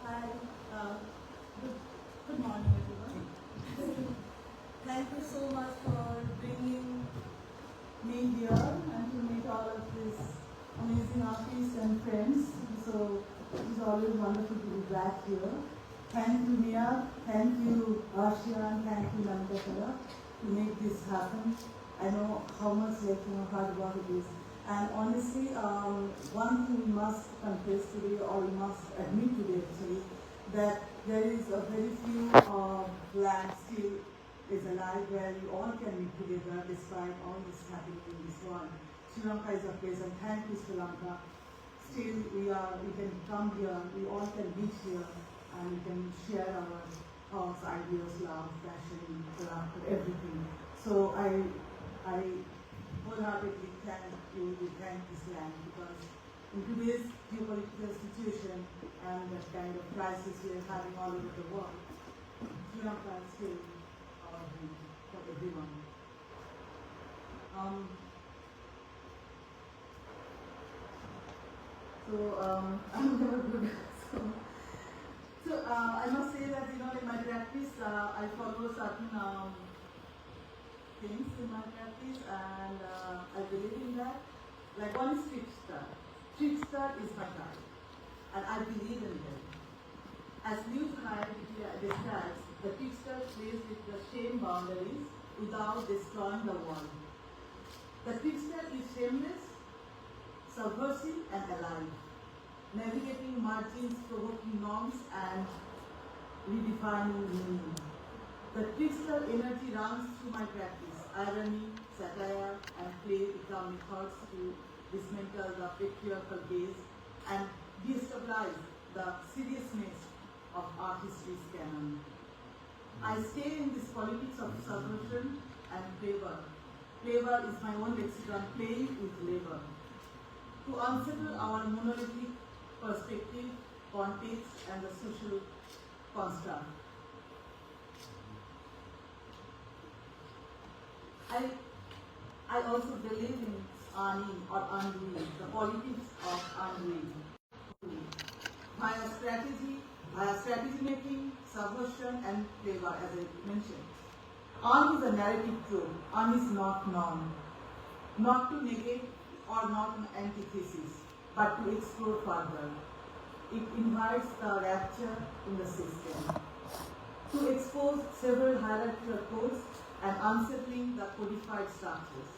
Hi, good morning everyone. Thank you so much for bringing me here and to meet all of these amazing artists and friends. So it is always wonderful to be back here. Thank you MiAC, thank you Arshia, and thank you Namita to make this happen. I know how much hard work it is. And honestly, one thing we must confess today, or we must admit today actually, that there is a very few land still is alive where we all can meet together despite all this happening in this world. Sri Lanka is a place, and thank you Sri Lanka. Still we can come here, we all can meet here, and we can share our thoughts, ideas, love, passion, craft, everything. So I wholeheartedly thank you, we thank this land, because in today's geopolitical situation and that kind of crisis we are having all over the world, Sri Lanka is still our home for everyone. I'm never good. So I must say that in my practice I follow certain things in my practice, and I believe in that. Like one is trickster. Trickster is my guide, and I believe in them. As 𝑘𝙬𝙗 describes, the trickster plays with the shame boundaries without destroying the world. The trickster is shameless, subversive, and alive, navigating margins, provoking norms, and redefining meaning. The trickster energy runs through my practice. Irony, satire, and play become methods to dismantle the patriarchal gaze and destabilize the seriousness of artistry's canon. I stay in this politics of subversion and flavor. Flavor is my own lexicon, playing with labor. To unsettle our monolithic perspective, context, and the social construct. I also believe in earning or undoing, the politics of undoing. Via strategy making, subversion, and flavor, as I mentioned. On is a narrative truth, on is not norm. Not to negate or not an antithesis, but to explore further. It invites the rapture in the system. To expose several hierarchical codes and unsettling the codified structures.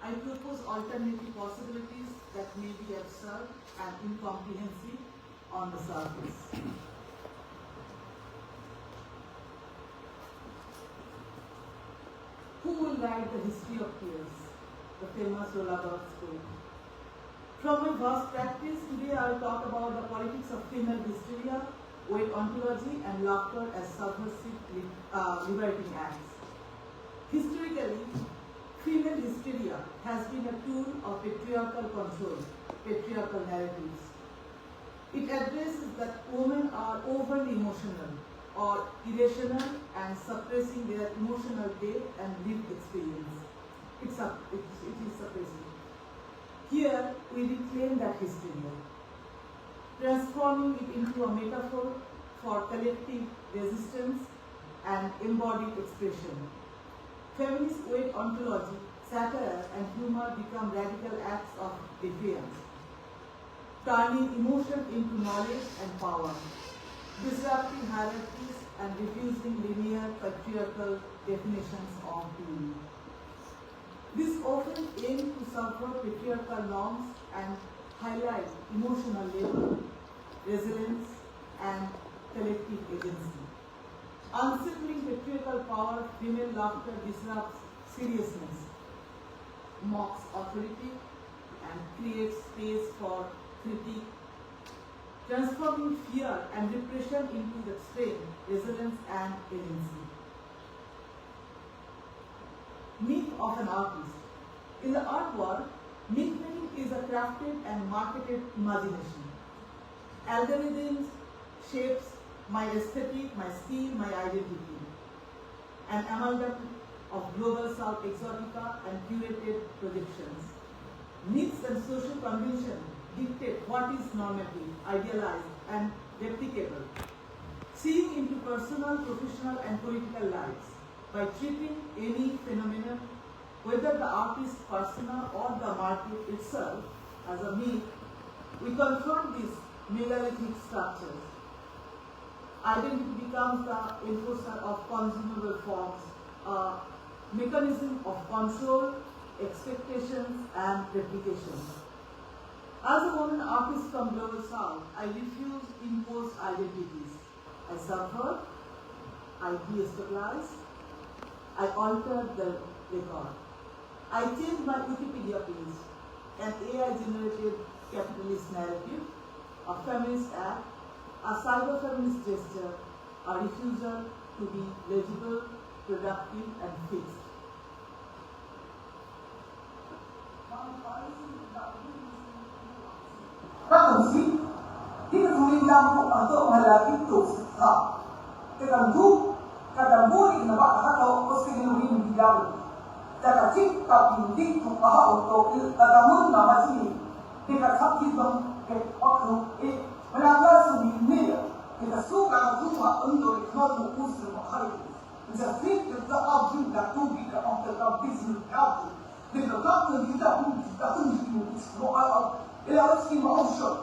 I propose alternative possibilities that may be absurd and incomprehensible on the surface. Who will write the history of tears? The famous 𝘿𝙚𝙘𝙤𝙤 quote. From my vast practice, today I will talk about the politics of female hysteria, weight ontology, and laughter as subversive liberating acts. Historically, female hysteria has been a tool of patriarchal control, patriarchal narratives. It addresses that women are overly emotional or irrational and suppressing their emotional depth and lived experience. It is suppressing. Here, we reclaim that hysteria, transforming it into a metaphor for collective resistance and embodied expression. Feminist weight ontology, satire, and humor become radical acts of defiance, turning emotion into knowledge and power, disrupting hierarchies and refusing linear patriarchal definitions of being. This often aims to subvert patriarchal norms and highlight emotional labor, resilience, and collective agency. Unsettling patriarchal power, female laughter disrupts seriousness, mocks authority, and create space for critique, transforming fear and repression into the strength, resilience and agency. Myth of an artist. In the art world, myth making is a crafted and marketed imagination. Algorithms shapes my aesthetic, my skill, my identity. An amalgam of global South exotica and curated projections. Myths and social convention dictate what is normative, idealized and replicable. Seeing into personal, professional and political lives by treating any phenomenon, whether the artist's persona or the market itself, as a myth, we confront these megalithic structures. Identity becomes the enforcer of consumable forms, a mechanism of control, expectations and replication. As a woman artist from Global South, I refuse imposed identities. I subvert, I destabilize, I alter the record. I change my Wikipedia page, an AI-generated capitalist narrative, a feminist act, a cyber-feminist gesture, a refusal to be legible, productive and fixed. Các đồng chí, khi các thông tin đang phục ở chỗ hay là cái tổ chức thảo, cái đồng thu, cái đồng vô định là bạn các độ có sự lưu ý mình giao được. Cái cả trích tập mình đi thuộc ở hậu tổ cái đồng muốn là mà gì, cái cả sắp đi trong cái học thủ ấy, mà làm ra sự bị mê, cái cả số cả thu mà ấn độ thì nó thuộc của sự mà hay. Giờ thích được ra áp dụng là tu bị cả ông ta business help. Cái cả các người chúng ta cũng dùng một số إلى رأسي ما أنشر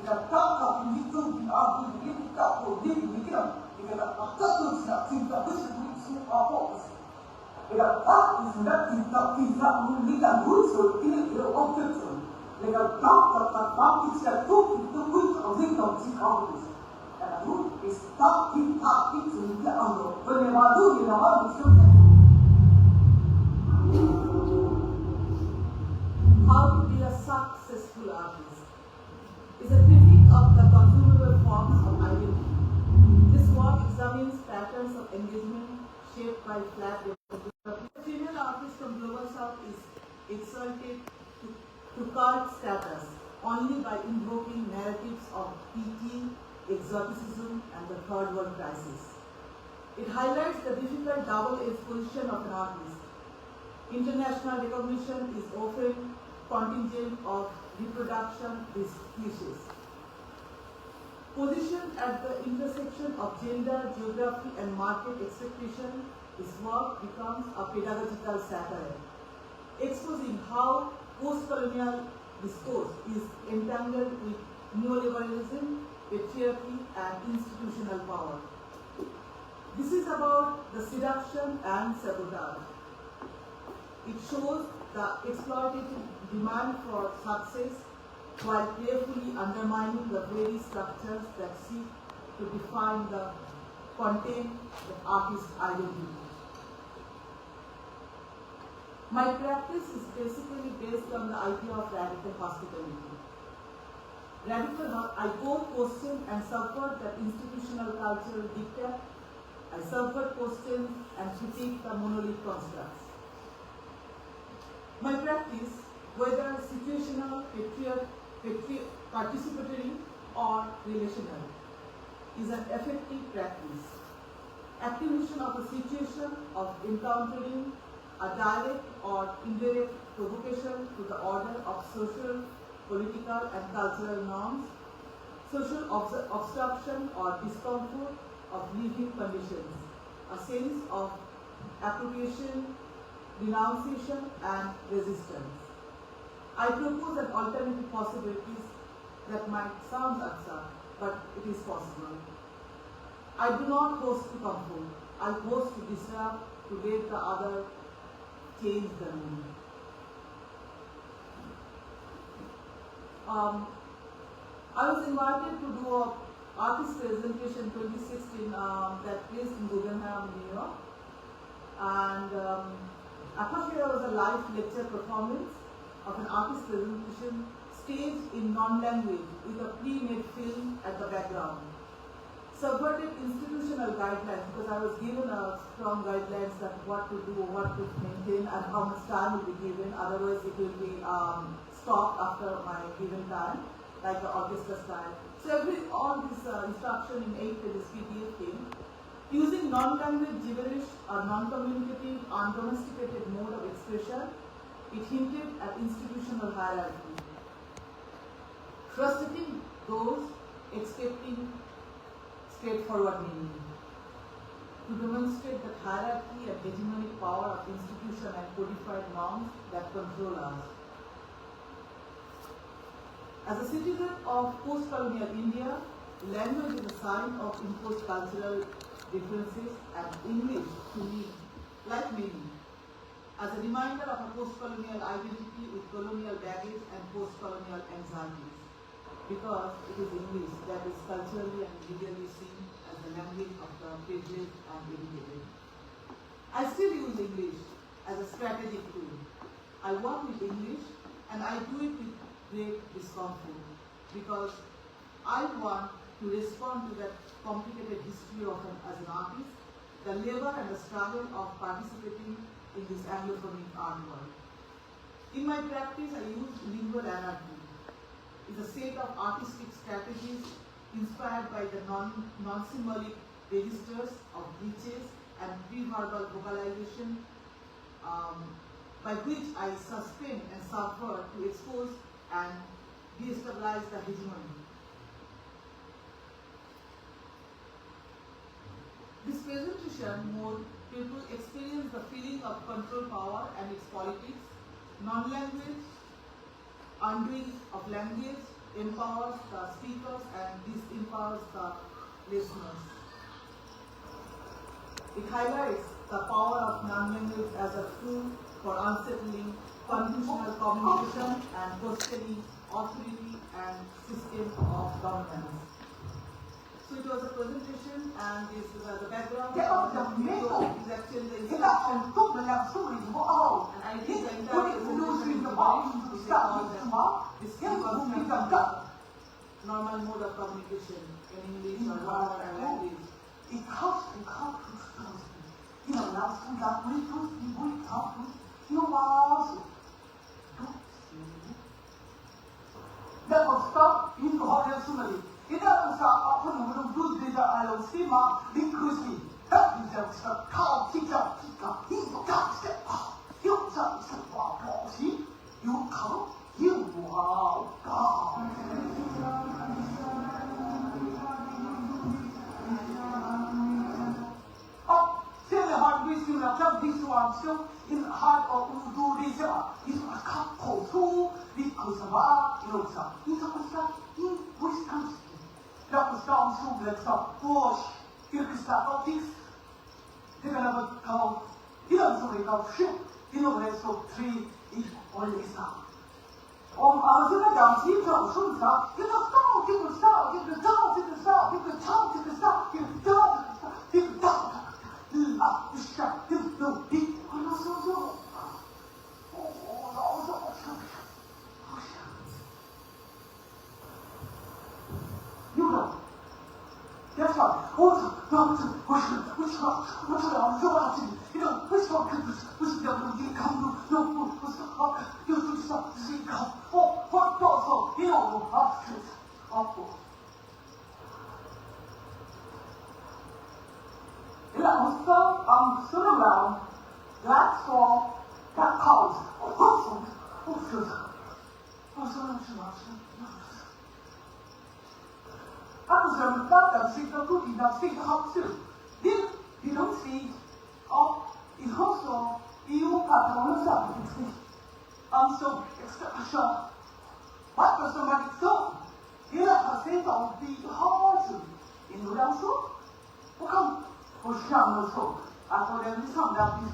إذا تبقى في اليوتيوب في الأرض اللي بتاعه ودي بكلام إذا أعتقد سنأتي تبص بسوق أفوز إذا تبقى سنأتي تبقى من اللي كان يوصل إلى أوبتيكسون إذا تبقى سنأتوب تقول أوزيك تبصيك أفوز أنا أقول تبقى سنأتي أمره فنبادو لنوار بسوق. How to be a successful artist is a critique of the consumable forms of identity. This work examines patterns of engagement shaped by flat repetition. The female artist from Global South is exalted to cult status only by invoking narratives of PT, exoticism and the third world crisis. It highlights the difficult double-edged position of an artist. International recognition is often contingent of reproduction is species. Positioned at the intersection of gender, geography and market expectation, this work becomes a pedagogical satire, exposing how post-colonial discourse is entangled with neoliberalism, patriarchy and institutional power. This is about the seduction and sabotage. It shows the exploitative demand for success while playfully undermining the very structures that seek to define the content of artist identity. My practice is basically based on the idea of radical hospitality. I both question and subvert the institutional cultural dictate. I subvert, question and critique the monolith constructs. My practice, whether situational, participatory or relational, is an effective practice. Activation of a situation of encountering a direct or indirect provocation to the order of social, political and cultural norms, social obstruction or discomfort of living conditions, a sense of appropriation, denunciation and resistance. I propose an alternative possibilities that might sound absurd, but it is possible. I do not host to comfort. I host to disrupt, to let the other change the mood. I was invited to do an artist presentation 2016 that placed in Guggenheim, New York. And at first there was a live lecture performance, of an artist's presentation staged in non-language with a pre-made film at the background. Subverted institutional guidelines, because I was given a strong guidelines that what to do, what to maintain, and how much time will be given. Otherwise, it will be stopped after my given time, like the orchestra style. So all this instruction in 8 pages PDF came. Using non-language gibberish or non-communicative, undomesticated mode of expression, it hinted at institutional hierarchy, frustrating those expecting straightforward meaning. To demonstrate that hierarchy and hegemonic power of institution and codified norms that control us. As a citizen of post-colonial India, language is a sign of imposed cultural differences, and English, to me, like many, as a reminder of a post-colonial identity with colonial baggage and post-colonial anxieties, because it is English that is culturally and legally seen as the language of the privileged and educated. I still use English as a strategic tool. I work with English, and I do it with great discomfort, because I want to respond to that complicated history of as an artist, the labor and the struggle of participating in this Anglophonic art world. In my practice, I use lingual anarchy. It's a set of artistic strategies inspired by the non-symbolic registers of glitches and pre-verbal vocalization, by which I suspend and subvert to expose and de-stabilize the hegemony. This presentation mode, people experience the feeling of control power and its politics. Non-language, undoing of language, empowers the speakers and disempowers the listeners. It highlights the power of non-language as a tool for unsettling conventional communication and questioning authority and system of governance. So it was a presentation, and this is the background of the video is actually the instruction. And I did the entire presentation in because normal mode of communication in English or whatever language. That will stop incoherently. It doesn't stop when we don't do the 𝘼𝙬𝙬 inclusive. That is a cow, teacher, he got step up. You just walk off, you come, you are God. Oh, say the heart with you now, just this one, still in the heart of Udu Risa. It's a couple too, because of our, you know, it's a Wisconsin. Dat bestaan zoekelijk van Bosch, Kirkestaatics, die gaan we gaan, die dan zo weer gaan ship, die nog eens op 3 in Olesa. Om als je dat dan ziet, dan zo'n zaak, je kan staan, je kan staan, je kan staan, je kan staan, je kan staan, je kan staan, je kan staan, je kan staan, je kan staan, je kan staan, je kan staan, you know. That's right. Which one? You know, which one could this? Which one you come to? No, you do stop. See, come. Oh, what also? You know, awful. And I was so stood around that saw that cause. Andersom dat dat zich wel goed in dat zich gehad too. Dit, you don't see, in also, EU patronen zaken. So, extra, wat was er maar zo? Heel erg gezegd al die hazen. In hoe dan zo? Hoe kan, hoe schaam zo? En voor hem is hem dat niet.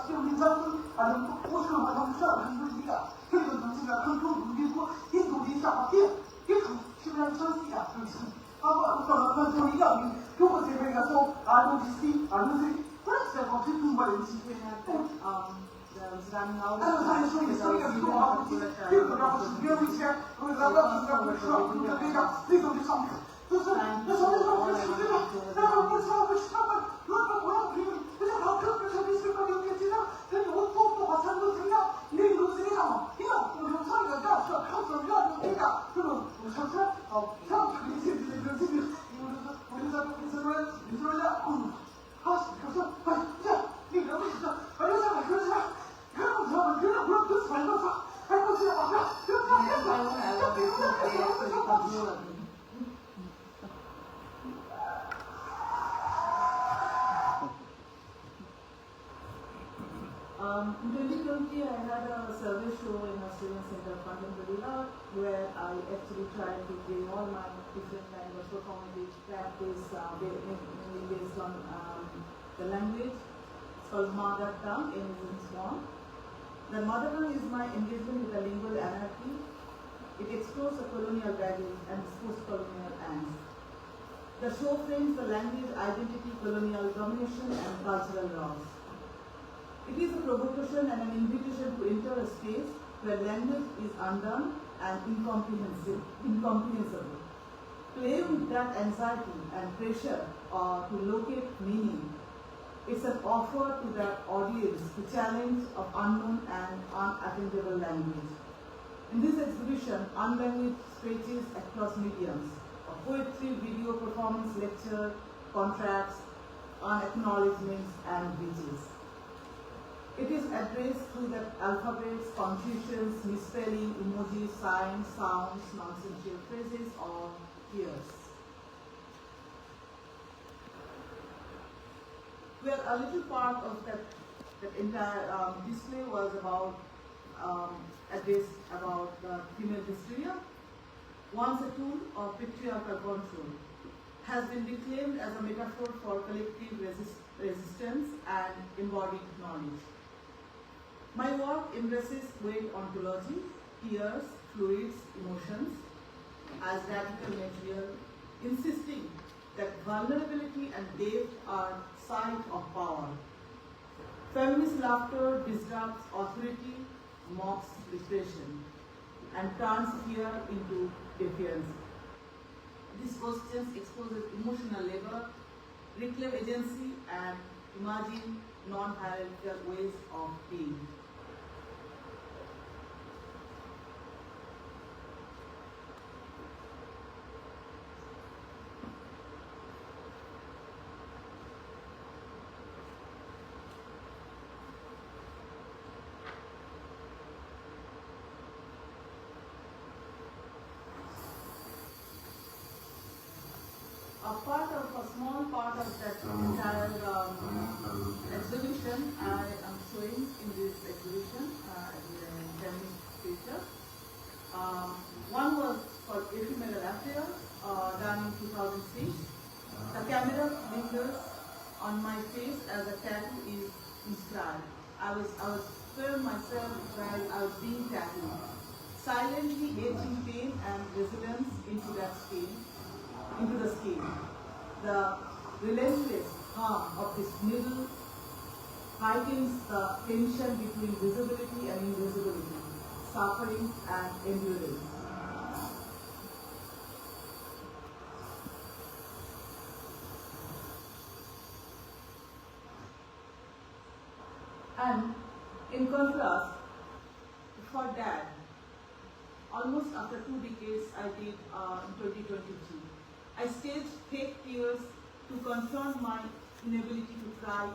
지금 민정은 아주 오시는 와서 무슨 우리가 그래도 우리가 컨트롤 우리고 인도 리사밖에 이게 중요한 전시야. 아마 그런 소리가 요거 제가 또 아동지 그래서 어떻게 공부를 was running out I of was time actually because saying I was a few given hours. a bullet People are very sick. We got up and got shot. We got big on the summer. This is all I want to do. Now, what's up with someone? Look at what I'm doing. This is how come there's a mystery of your kids. Then you would talk to what's happening now. You lose it now. You know, you're telling a guy, so come from your you got. You know, what's up? Oh, come to me. You lose that. It's a red. It's a red. House, because yeah, you know, it's a. I don't know, because in 2020, I had a survey show in a student center contemporary art where I actually tried to bring all my different kind of performative practice mainly based on the language. It's called mother tongue in its form. The mother tongue is my engagement with the lingual anarchy. It explores the colonial baggage and its post-colonial angst. The show frames the language, identity, colonial domination, and cultural loss. It is a provocation and an invitation to enter a space where language is undone and incomprehensible. Play with that anxiety and pressure to locate meaning. It's an offer to that audience to challenge of unknown and unattainable language. In this exhibition, unlanguage stretches across mediums of poetry, video performance, lecture, contracts, acknowledgements, and bridges. It is addressed through the alphabets, punctuations, misspelling, emojis, signs, sounds, nonsensical phrases, or tears. Well, a little part of that entire display was about addressed about the female hysteria. Once a tool of patriarchal control, has been reclaimed as a metaphor for collective resistance and embodied knowledge. My work embraces weight ontology, tears, fluids, emotions as radical material, insisting that vulnerability and depth are signs of power. Feminist laughter disrupts authority, mocks repression, and turns fear into defiance. This question exposes emotional labor, reclaim agency, and imagine non-hierarchical ways of being. A small part of that entire exhibition I am showing in this exhibition in feminist feature. One was called Ephemeral Affair, done in 2006. The camera lingers on my face as a tattoo is inscribed. I was filming myself while I was being tattooed, silently etching pain and resilience into that skin, into the skin. The relentless harm of this needle heightens the tension between visibility and invisibility, suffering and endurance. And in contrast, for Dad, almost after 2 decades I did in 2023. I staged fake tears to confront my inability to cry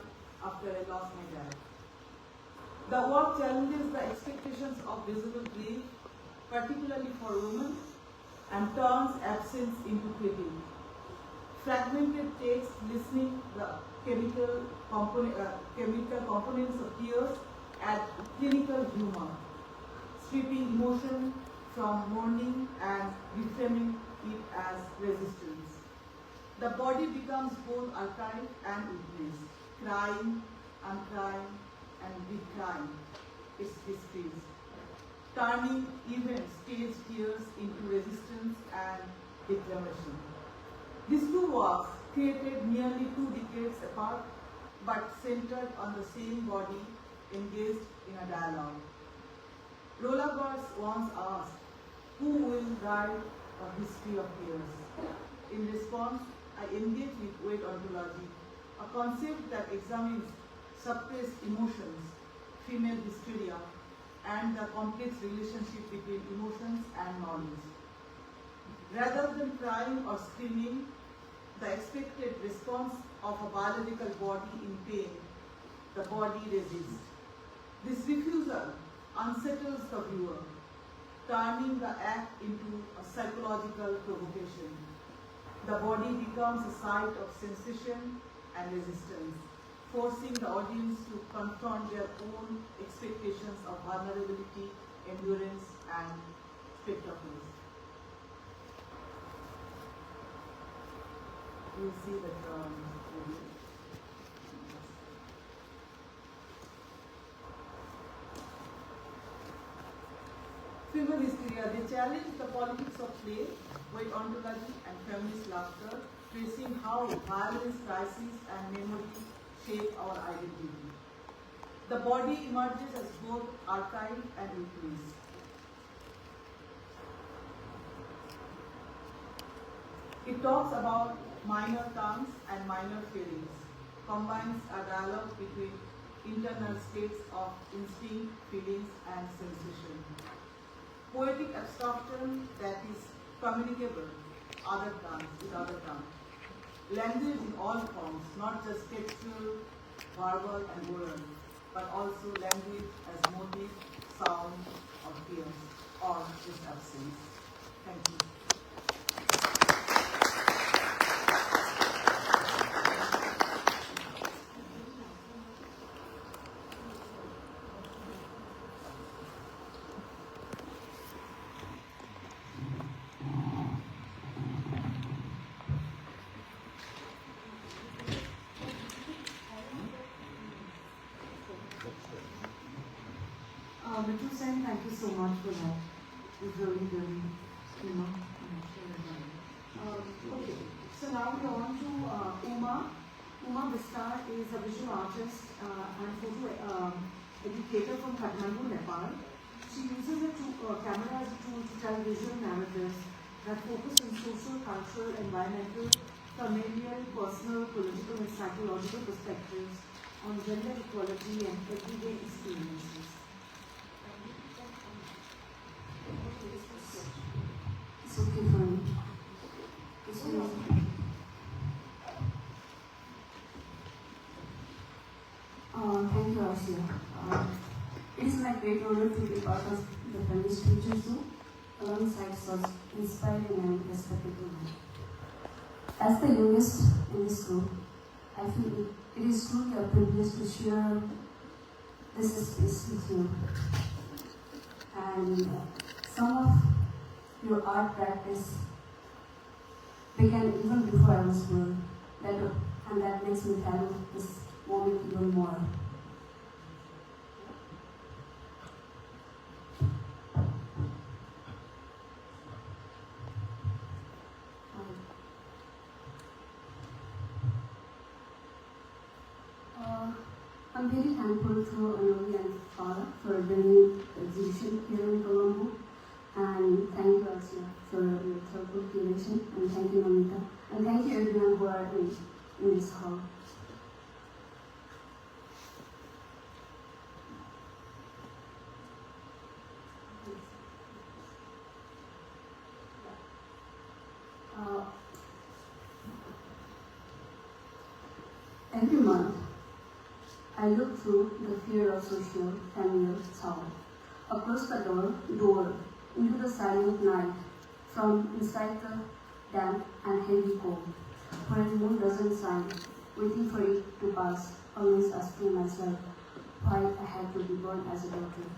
after I lost my dad. The work challenges the expectations of visible grief, particularly for women, and turns absence into pity. Fragmented text listening the chemical components of tears add clinical humor, stripping emotion from mourning and reframing it as resistance. The body becomes both archive and witness, crying, uncrying, and reclaim its histories, turning even stage tears into resistance and declamation. These two works, created nearly 2 decades apart, but centered on the same body, engaged in a dialogue. Roland Barthes once asked, "Who will write a history of tears?" In response, I engage with weight ontology, a concept that examines suppressed emotions, female hysteria, and the complex relationship between emotions and knowledge. Rather than crying or screaming, the expected response of a biological body in pain, the body resists. This refusal unsettles the viewer, turning the act into a psychological provocation. The body becomes a site of sensation and resistance, forcing the audience to confront their own expectations of vulnerability, endurance, and spectacles. You see that movie. Female hysteria, they challenge the politics of play, weight ontology, and feminist laughter, tracing how violence, crisis, and memory shape our identity. The body emerges as both archive and witness. It talks about minor terms and minor feelings, combines a dialogue between internal states of instinct, feelings, and sensation. Poetic abstraction that is communicable with other terms. Language in all forms, not just textual, verbal, and oral, but also language as motive, sound, or fear, or its absence. Thank you. 𝘿𝙚𝙘𝙤𝙤, thank you so much for that. It's really, really, okay, so now we're on to Uma. Uma Bistar is a visual artist and photo educator from Kathmandu, Nepal. She uses a camera as a tool to tell visual narratives that focus on social, cultural, environmental, familial, personal, political, and psychological perspectives on gender equality and everyday experiences. It's okay for me. Thank you, Arsia. It is my great honor to be part of the Feminist Interventions alongside such inspiring and respected women. As the youngest in this group, I feel it is truly a privilege to share this space with you. And some of your art practice began even before I was born, and that makes me value this moment even more. I'm very thankful to Anoli and Farah for bringing the exhibition here in Colombo, and thank you also for your thoughtful curation, and thank you Mamita, and thank you everyone who are in this hall. Every month, I look through the fear of social, familial sound. Across the door, into the silent night, from inside the damp and heavy cold, where the moon doesn't shine, waiting for it to pass, always asking myself why I had to be born as a daughter.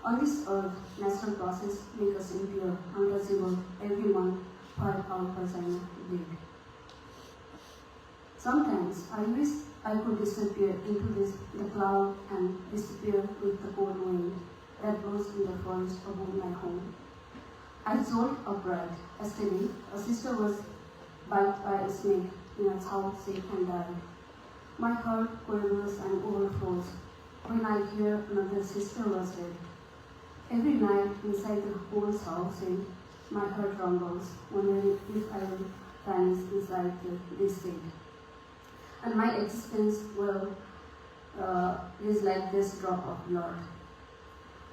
On this earth, natural process make us impure, untouchable, every month, while our vagina bleed. Sometimes I wish I could disappear into the cloud and disappear with the cold wind that blows in the forest above my home. I told a bride, yesterday, a sister was bitten by a snake in a 𝘼𝙧𝙩𝙀 and died. My heart quivers and overflows when I hear another sister was dead. Every night inside the whole 𝘼𝙧𝙀, my heart rumbles, wondering if I will vanish inside this state. And my existence, is like this drop of blood.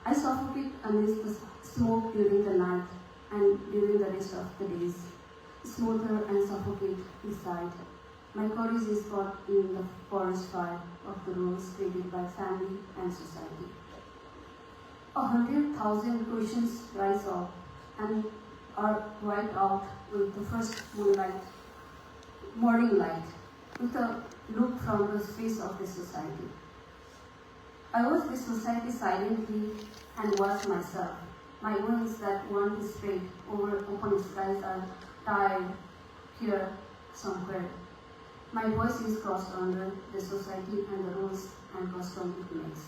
I suffocate amidst the smoke during the night and during the rest of the days, smother and suffocate inside. My courage is caught in the forest fire of the roles created by family and society. 100,000 questions rise up and are wiped out with the first morning light, with a look from the face of the society. I watch this society silently and watch myself. My wings that want to spread over open skies are tied here somewhere. My voice is crossed under the society and the rules and custom it makes.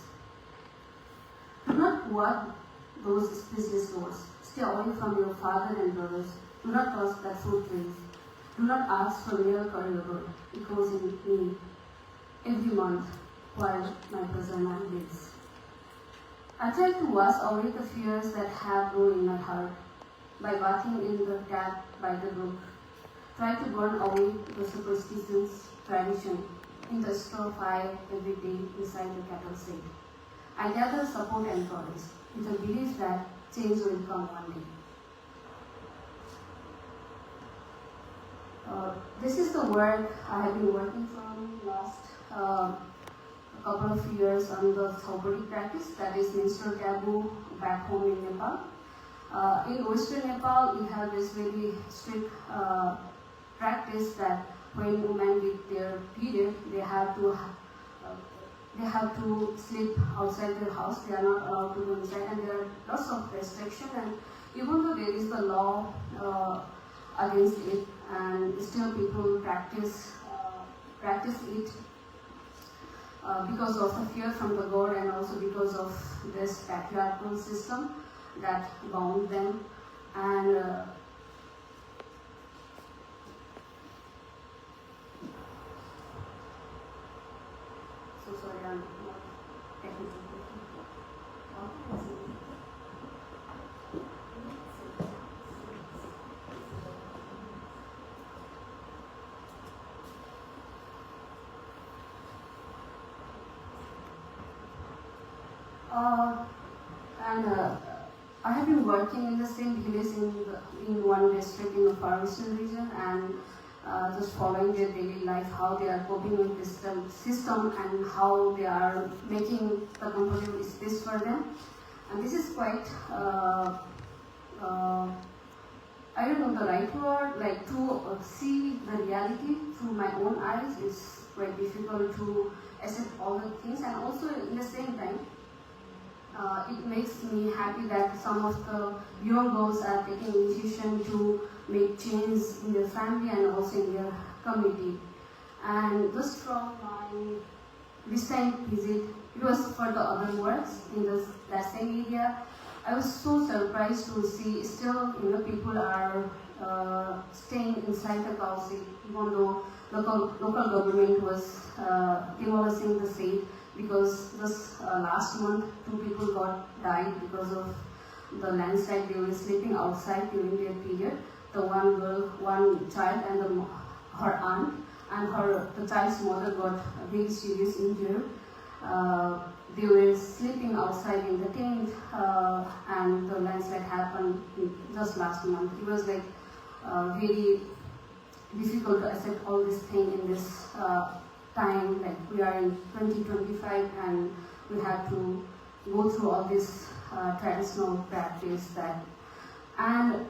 Do not walk those spacious doors. Stay away from your father and brothers. Do not touch that fruit trees. Do not ask for milk or yogurt. It goes in me every month while my brother man lives. I try to wash away the fears that have grown in my heart by bathing in the tap by the brook. Try to burn away the superstitions, tradition in the store fire every day inside the cattle shed. I gather support and courage with the belief that change will come one day. This is the work I have been working from last couple of years on the 𝘼𝙬𝙀 practice, that is menstrual taboo back home in Nepal. In Western Nepal, we have this very strict practice that when women get their period, they have to sleep outside their house. They are not allowed to go inside, and there are lots of restrictions. And even though there is the law against it, and still people practice it because of the fear from the God, and also because of this patriarchal system that bound them. And so sorry, I'm not technical. I have been working in the same village in one district in the far eastern region, and just following their daily life, how they are coping with this system and how they are making the comfortable space for them. And this is quite, I don't know the right word, like to see the reality through my own eyes is quite difficult to accept all the things, and also in the same time, it makes me happy that some of the young girls are taking initiation to make change in their family and also in their community. And just from my this time visit, it was for the other works in that same area. I was so surprised to see still people are staying inside the council, even though local government was demolishing the site, because just last month 2 people died because of the landslide. They were sleeping outside during their period. The one girl, one child, and her aunt, and the child's mother got very serious injury. They were sleeping outside in the tent, and the landslide happened just last month. It was like very difficult to accept all this thing in this time. Like we are in 2025, and we have to go through all this traditional practice and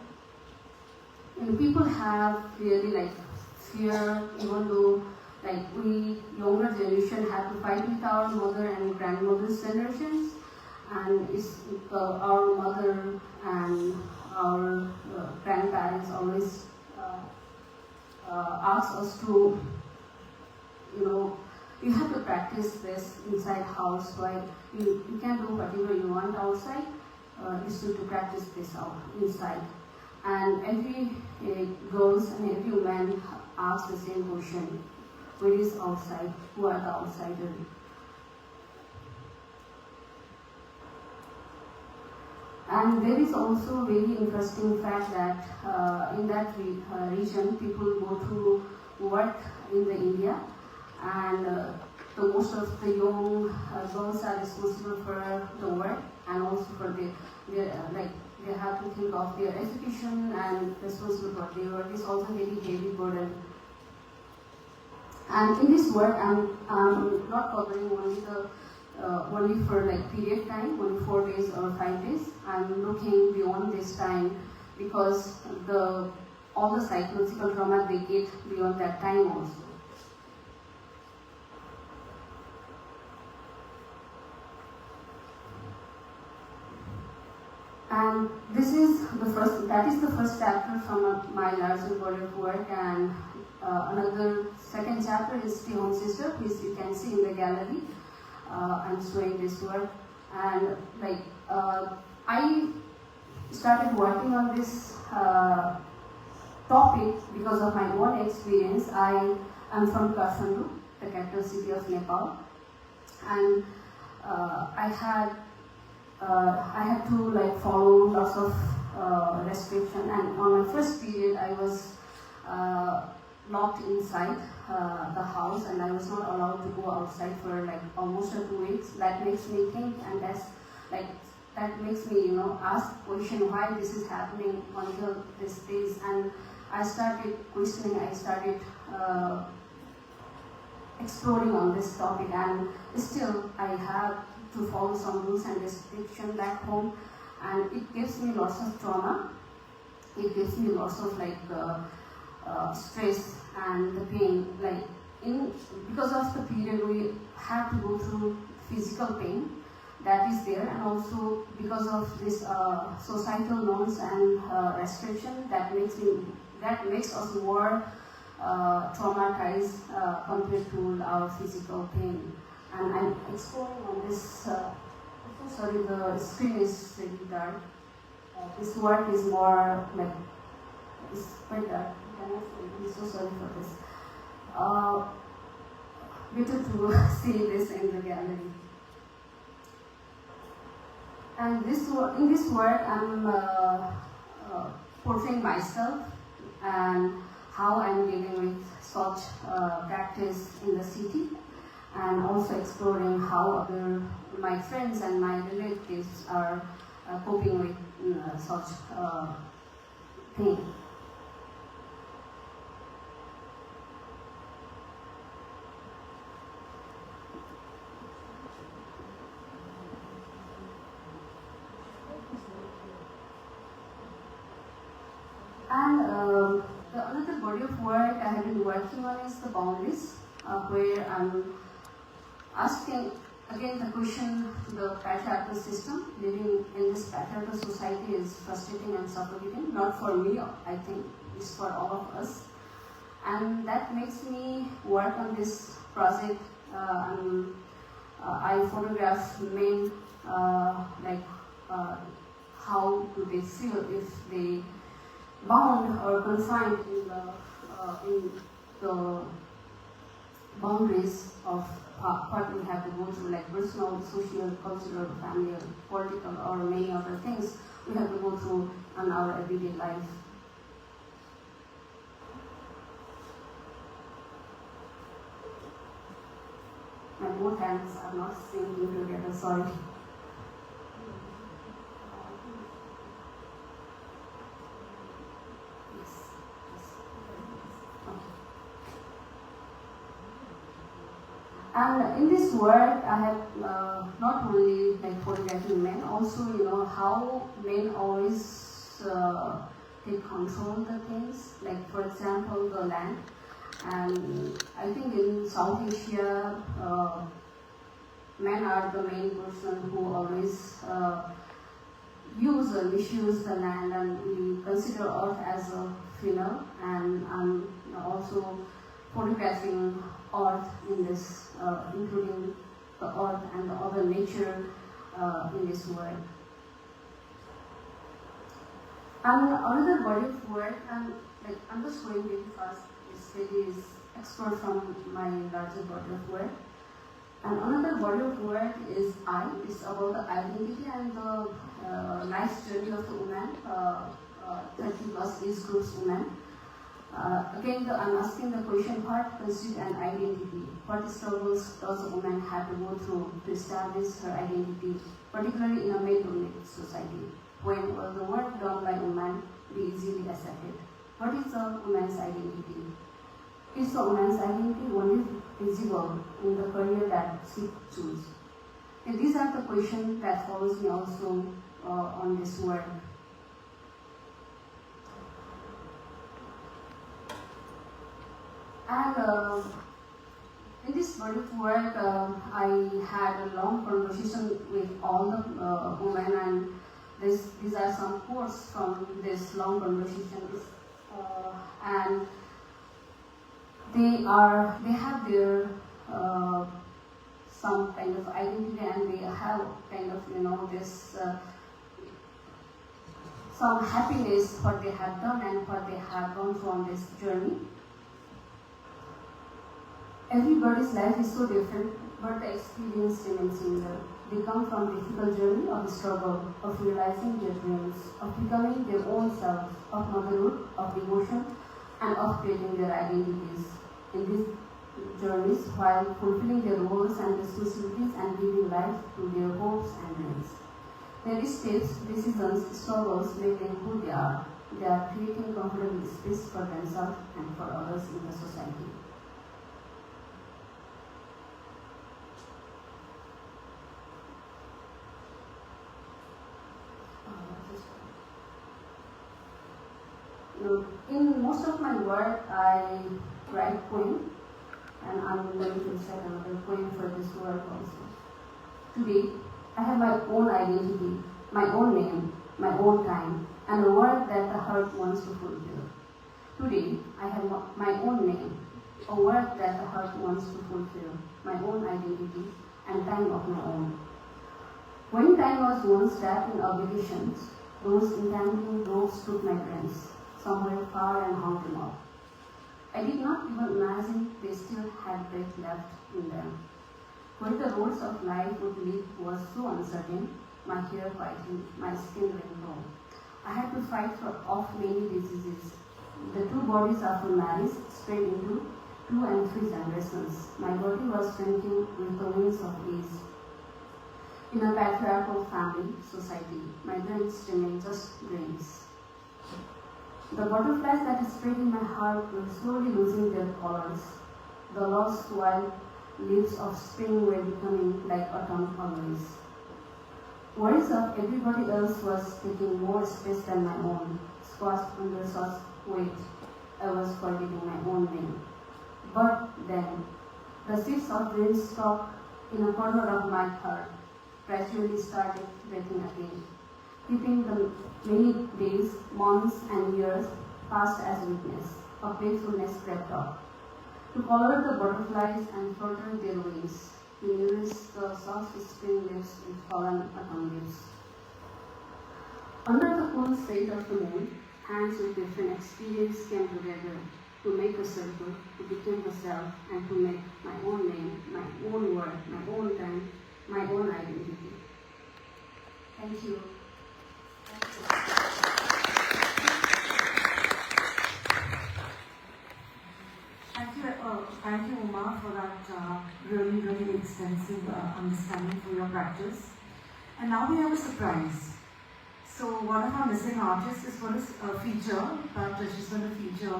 people have really like fear, even though like we younger generation have to fight with our mother and grandmother's generations, and our mother and our grandparents always ask us to practice this inside house, while you can do whatever you want outside, is to practice this out inside. And every girls and every man asks the same question: where is outside? Who are the outsiders? And there is also very interesting fact that in that region, people go to work in the India, and the most of the young girls are responsible for the work, and also for they have to think of their education and responsible for their work. Is also very heavy burden. And in this work, I'm not covering only for like period time, only 4 days or 5 days. I'm looking beyond this time, because all the psychological trauma they get beyond that time also. And that is the first chapter from my larger body of work, and another second chapter is Stay Home Sister, which you can see in the gallery. I'm showing this work, and I started working on this topic because of my own experience. I am from Kathmandu, the capital city of Nepal, and I had to follow lots of restriction, and on my first period I was locked inside the house, and I was not allowed to go outside for almost 2 weeks. That makes me think, and that makes me ask question why this is happening until these days. And I started questioning, I started exploring on this topic, and still I have to follow some rules and restrictions back home, and it gives me lots of trauma. It gives me lots of stress and the pain. Because of the period, we have to go through physical pain that is there, and also because of this societal norms and restriction that makes us more traumatized compared to our physical pain. And I'm exploring on this. Sorry, the screen is really dark. This work is more it's quite dark. I'm so sorry for this. Better to see this in the gallery. And in this work, I'm portraying myself and how I'm dealing with such practice in the city, and also exploring how my friends and my relatives are coping with such pain. And another body of work I have been working on is the boundaries, where I'm asking again the question: the patriarchal system, living in this patriarchal society is frustrating and suffocating. Not for me, I think it's for all of us. And that makes me work on this project. I photograph men, how do they feel if they bound or confined in the boundaries of what we have to go through, like personal, social, cultural, family, political, or many other things we have to go through in our everyday life. My both hands are not syncing together, sorry. And in this work, I have not only photographing men, also how men always take control of the things. Like for example, the land. And I think in South Asia, men are the main person who always use or misuse the land, and we consider Earth as a female. And I'm also photographing earth in this, including the earth and the other nature in this world. And another body of work, and I'm just going very fast, is explored from my larger body of work. And another body of work is it's about the identity and the life journey of the woman, 30 plus age groups women. Again, I'm asking the question, what constitutes an identity? What struggles does a woman have to go through to establish her identity, particularly in a male-dominated society, when the work done by women be easily accepted? What is a woman's identity? Is the woman's identity only visible in the career that she chooses? And these are the questions that follows me also on this work. And in this body of work, I had a long conversation with all the women, and these are some quotes from this long conversation. And they have their some kind of identity, and they have kind of this some happiness what they have done and what they have gone through on this journey. Everybody's life is so different, but the experience remains similar. They come from difficult journey of struggle, of realizing their dreams, of becoming their own selves, of motherhood, of devotion, and of creating their identities. In these journeys, while fulfilling their roles and responsibilities and giving life to their hopes and dreams. Their steps, decisions, struggles make them who they are. They are creating comfortable space for themselves and for others in the society. In most of my work, I write poems, and I'm going to recite another poem for this work also. Today, I have my own identity, my own name, my own time, and a work that the heart wants to fulfill. Today, I have my own name, a work that the heart wants to fulfill, my own identity, and time of my own. When time was once wrapped in obligations, those entangling ropes took my brains somewhere far and hung them up. I did not even imagine they still had breath left in them. Where the roads of life would lead was so uncertain, my hair whitened, my skin went low. I had to fight off many diseases. The two bodies after marriage spread into 2 and 3 generations. My body was shrinking with the wings of age. In a patriarchal family, society, my dreams remain just dreams. The butterflies that spread in my heart were slowly losing their colors. The lost wild leaves of spring were becoming like autumn always. Worries of everybody else was taking more space than my own. Squashed under such weight, I was forgetting my own name. But then, the seeds of rain stock in a corner of my heart gradually started breathing again, keeping the many days, months, and years passed as witness. A faithfulness crept up. To color the butterflies and flutter their wings, to nourish the soft spring leaves with fallen autumn leaves. Under the cool shade of the moon, hands with different experience came together to make a circle, to become the self, and to make my own name, my own word, my own time, my own identity. Thank you. Thank you, Uma, for that really extensive understanding for your practice. And now we have a surprise. So one of our missing artists is going to feature, but she's going to feature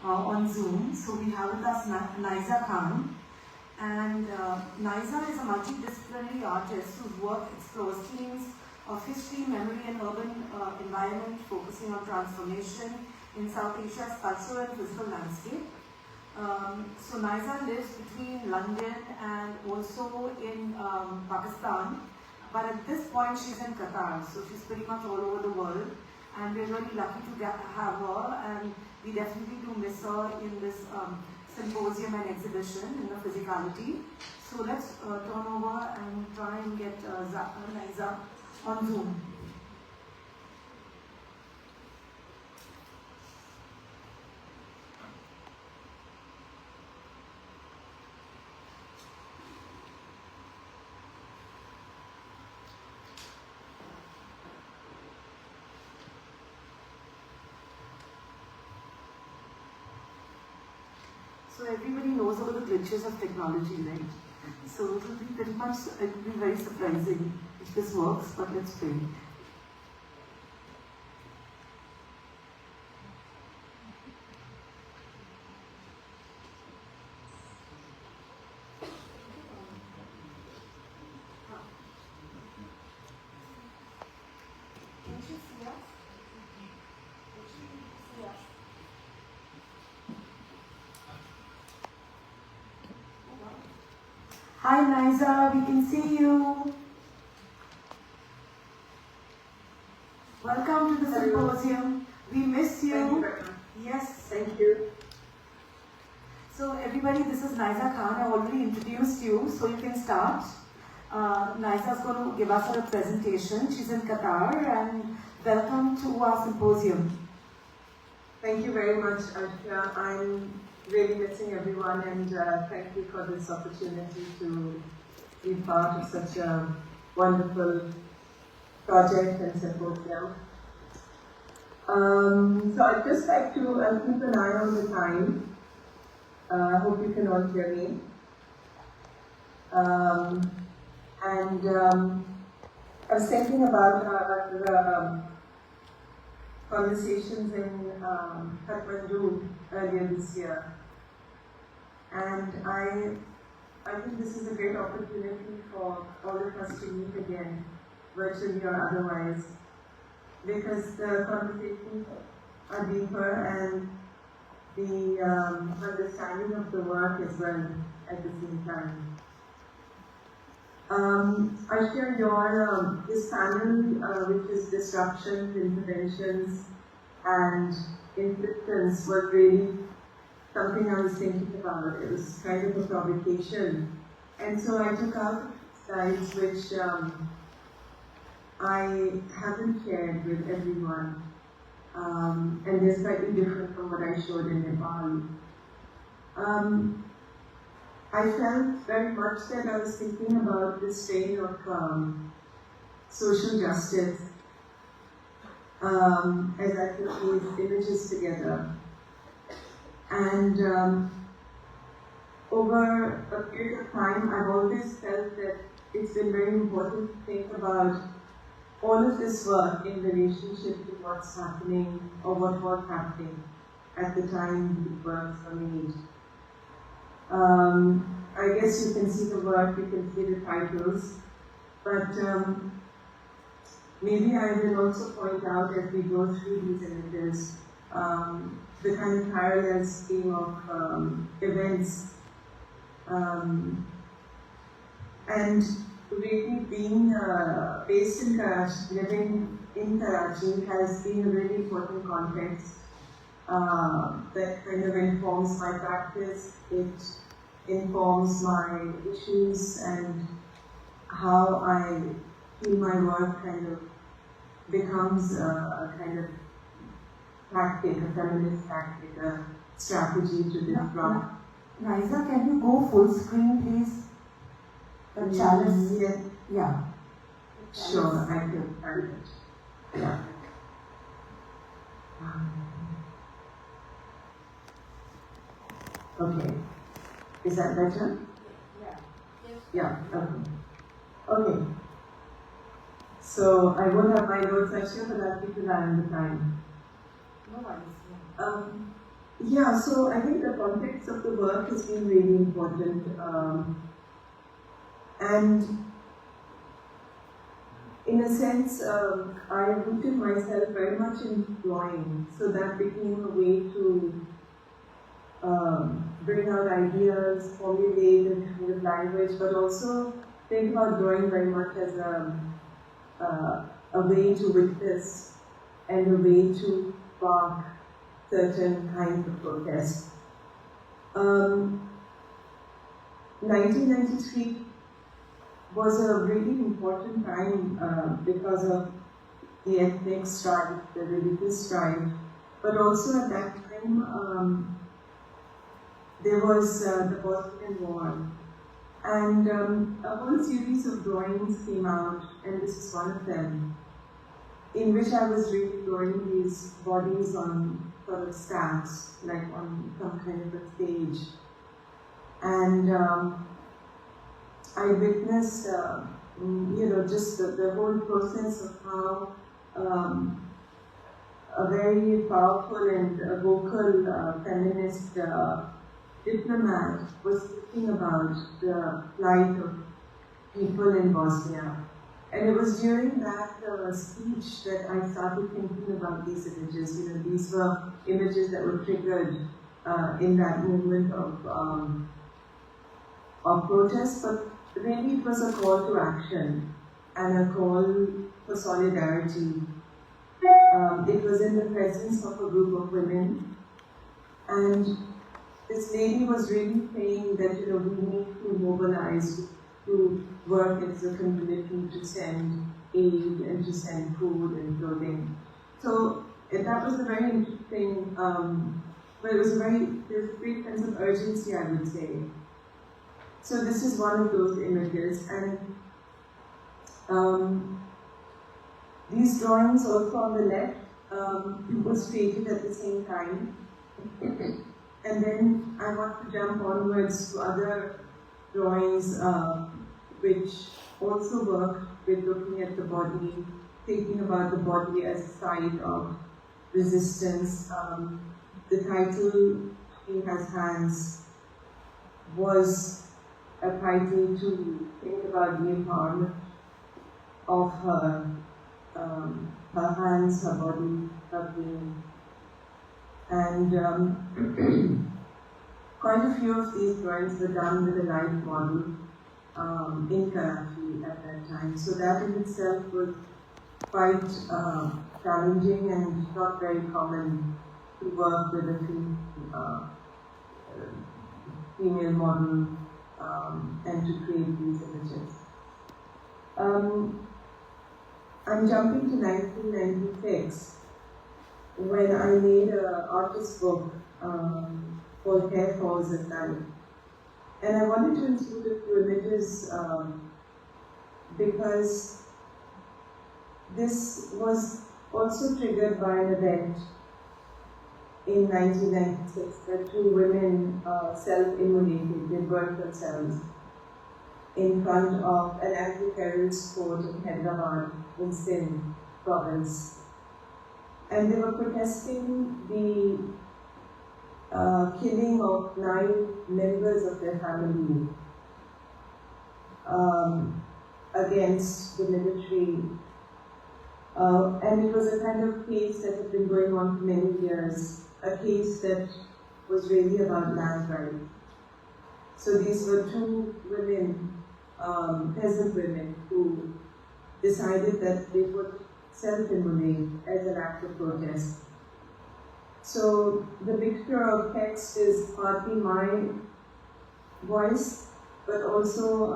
on Zoom. So we have with us 𝘿𝙚𝙘𝙤𝙤 Khan. And 𝘿𝙚𝙘𝙤 is a multidisciplinary artist whose work explores themes of history, memory, and urban environment, focusing on transformation in South Asia's cultural and physical landscape. So 𝘿𝙚𝙘𝙤𝙤 lives between London and also in Pakistan, but at this point she's in Qatar, so she's pretty much all over the world, and we're really lucky to have her, and we definitely do miss her in this symposium and exhibition in the physicality. So let's turn over and try and get Liza on Zoom. So everybody knows about the glitches of technology, right? So it will be pretty much, it will be very surprising if this works, but let's pray. Can you see us? Hi Liza, we can see you. Welcome to the symposium. We miss you. Thank you very much. Yes. Thank you. So everybody, this is Liza Khan. I already introduced you, so you can start. Liza is going to give us a presentation. She's in Qatar, and welcome to our symposium. Thank you very much, Arshia. I'm really missing everyone, and thank you for this opportunity to be part of such a wonderful project and symposium. So I'd just like to keep an eye on the time. I hope you can all hear me. I was thinking about our conversations in Kathmandu earlier this year. And I think this is a great opportunity for all of us to meet again, virtually or otherwise, because the conversations are deeper and the understanding of the work as well at the same time. I share your this panel, which is disruptions, interventions, and insistence, was really something I was thinking about. It was kind of a provocation, and so I took out slides which I haven't shared with everyone, and they're slightly different from what I showed in Nepal. I felt very much that I was thinking about this strain of social justice as I put these images together. And over a period of time, I've always felt that it's been very important to think about all of this work in relationship to what's happening or what was happening at the time these works were made. I guess you can see the work, you can see the titles, but maybe I will also point out as we go through these images the kind of parallel scheme of events, and really being based in Karachi, living in Karachi has been a really important context that kind of informs my practice. It informs my issues and how I feel my work kind of becomes a kind of tactic, a feminist tactic, a strategy to disrupt. Liza, can you go full screen, please? The chalice. Yeah. Yeah. Sure, I can find it. Yeah. Okay. Is that better? Yeah. Yes. Yeah, okay. Okay. So I won't have my notes actually, but I'll keep an eye on the time. No worries. Yeah, so I think the context of the work has been really important. And in a sense, I rooted myself very much in drawing, so that became a way to bring out ideas, formulate a kind of language, but also think about drawing very much as a way to witness and a way to spark certain kinds of protest. 1993 was a really important time because of the ethnic strife, the religious strife, but also at that time there was the Bosnian War. And a whole series of drawings came out, and this is one of them, in which I was really drawing these bodies on sort of stacks, like on some kind of a stage. And I witnessed, just the whole process of how a very powerful and vocal feminist diplomat was speaking about the plight of people in Bosnia. And it was during that speech that I started thinking about these images. These were images that were triggered in that movement of protest, but really it was a call to action and a call for solidarity. It was in the presence of a group of women, and this lady was really saying that we need to mobilize, to work as a community to send aid and to send food and clothing. So that was a very interesting, but it was there's a great sense of urgency, I would say. So this is one of those images, and these drawings also on the left was created at the same time. And then I want to jump onwards to other drawings which also work with looking at the body, thinking about the body as a site of resistance. The title, "He Has Hands," was a title to think about the empowerment of her hands, her body, her being. And quite a few of these drawings were done with a live model in Karachi at that time. So that in itself was quite challenging and not very common to work with a female model and to create these images. I'm jumping to 1996, when I made an artist book called 𝘋𝙧𝙩𝙀. And I wanted to include a few images because this was also triggered by an event in 1996 where two women self-immolated, they burnt themselves in front of an anti-terrorist court in Hyderabad in Sindh province. And they were protesting the killing of 9 members of their family against the military. And it was a kind of case that had been going on for many years, a case that was really about land rights. So these were two women, peasant women, who decided that they would self-immolate as an act of protest. So the picture of text is partly my voice, but also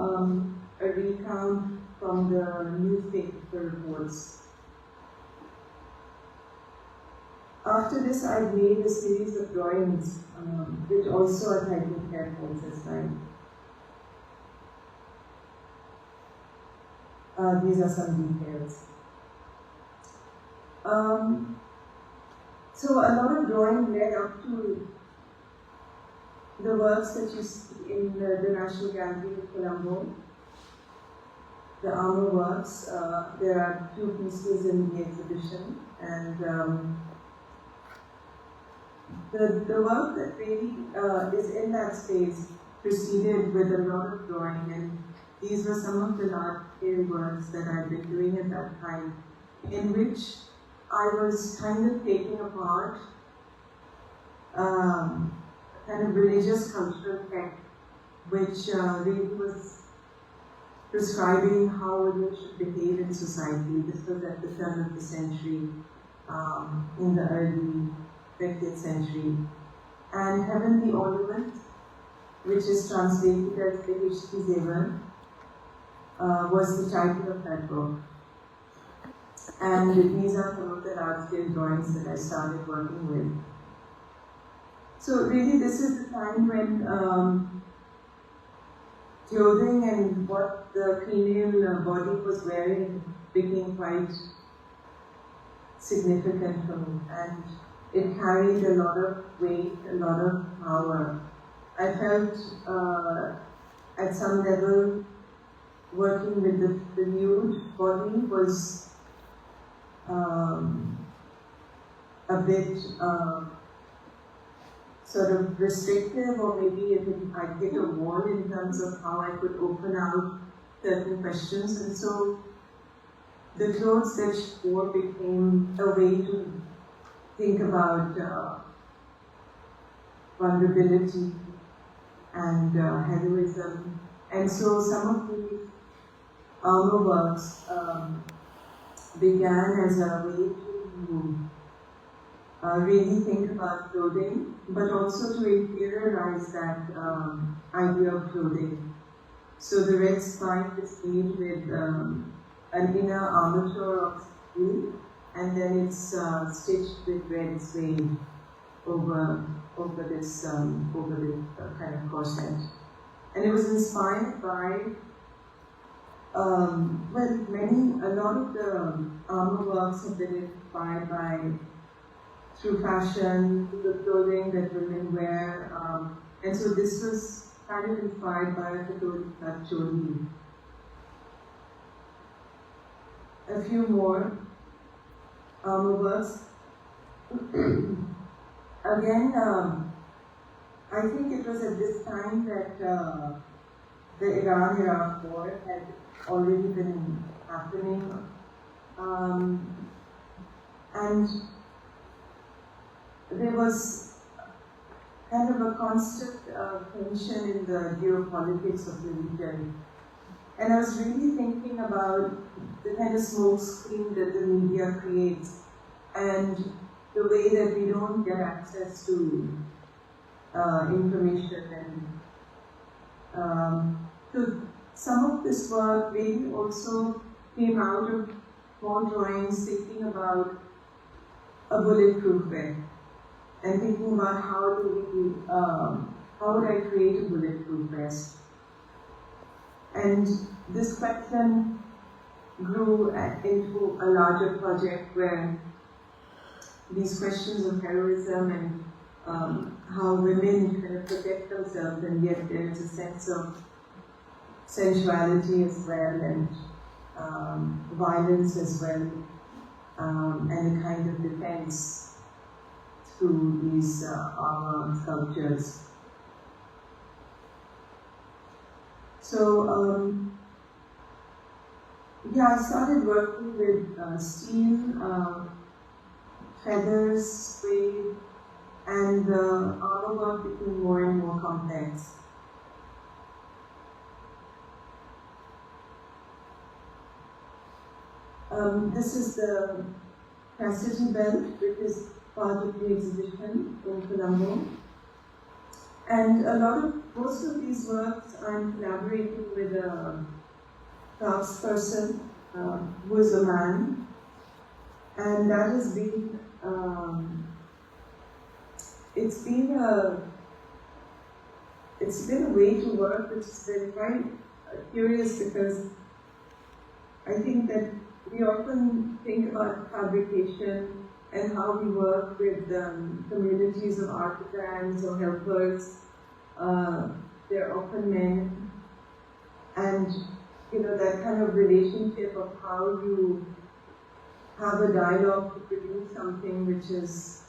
a recount from the newspaper reports. After this, I've made a series of drawings, which also are titled 𝘋𝙧𝙀𝙀. These are some details. So a lot of drawing led up to the works that you see in the National Gallery of Colombo, the armor works. There are 2 pieces in the exhibition, and the work that really is in that space proceeded with a lot of drawing, and these were some of the large-scale works that I've been doing at that time, in which I was kind of taking apart kind of religious cultural text, which really was prescribing how women should behave in society. This was at the turn of the century, in the early 20th century. And heavenly ornament which is translated as 𝘿𝙚𝙘𝙤𝙤𝙤𝙤, was the title of that book. And these are some of the large-scale drawings that I started working with. So really this is the time when clothing and what the female body was wearing became quite significant for me, and it carried a lot of weight, a lot of power. I felt at some level working with the nude body was a bit sort of restrictive, or maybe I'd hit a wall in terms of how I could open out certain questions, and so the clothes that she wore became a way to think about vulnerability and heroism. And so some of these armor works began as a way to really think about clothing, but also to interiorize that idea of clothing. So the red spike is made with an inner armature of steel, and then it's stitched with red suede over this kind of corset. And it was inspired by a lot of the armor works have been inspired by through fashion, through the clothing that women wear, and so this was kind of inspired by 𝘿𝙚𝙘𝙤𝙤𝙤𝙤. A few more armor works. Again, I think it was at this time that the Iran-Iraq war had already been happening, and there was kind of a constant tension in the geopolitics of the region. And I was really thinking about the kind of smoke screen that the media creates and the way that we don't get access to information. And so some of this work really also came out of more drawings thinking about a bulletproof vest and thinking about how would I create a bulletproof vest. And this question grew into a larger project where these questions of heroism and how women kind of protect themselves, and yet there is a sense of sensuality as well, and violence as well, and a kind of defense through these armor sculptures. So, I started working with steel, feathers, suede, and the armor work became more and more complex. This is the chastity belt, which is part of the exhibition in Colombo. And most of these works I'm collaborating with a craftsperson who is a man, and that has been it's been a way to work which has been quite curious, because I think that we often think about fabrication and how we work with communities of artisans or helpers. They're often men, and that kind of relationship of how you have a dialogue to produce something which is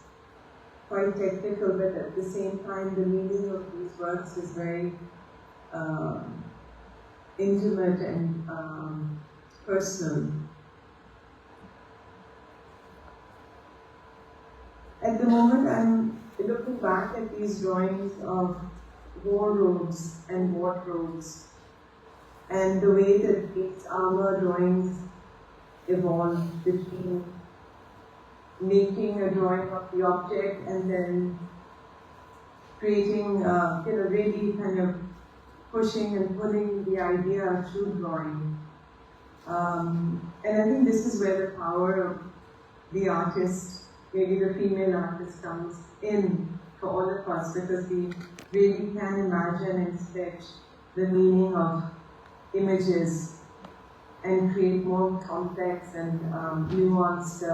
quite technical, but at the same time the meaning of these works is very intimate and personal. At the moment, I'm looking back at these drawings of war robes and wardrobes, and the way that these armor drawings evolved between making a drawing of the object and then creating, really kind of pushing and pulling the idea through drawing. And I think this is where the power of the artist, maybe the female artist, comes in for all of us, because we really can imagine and sketch the meaning of images and create more complex and nuanced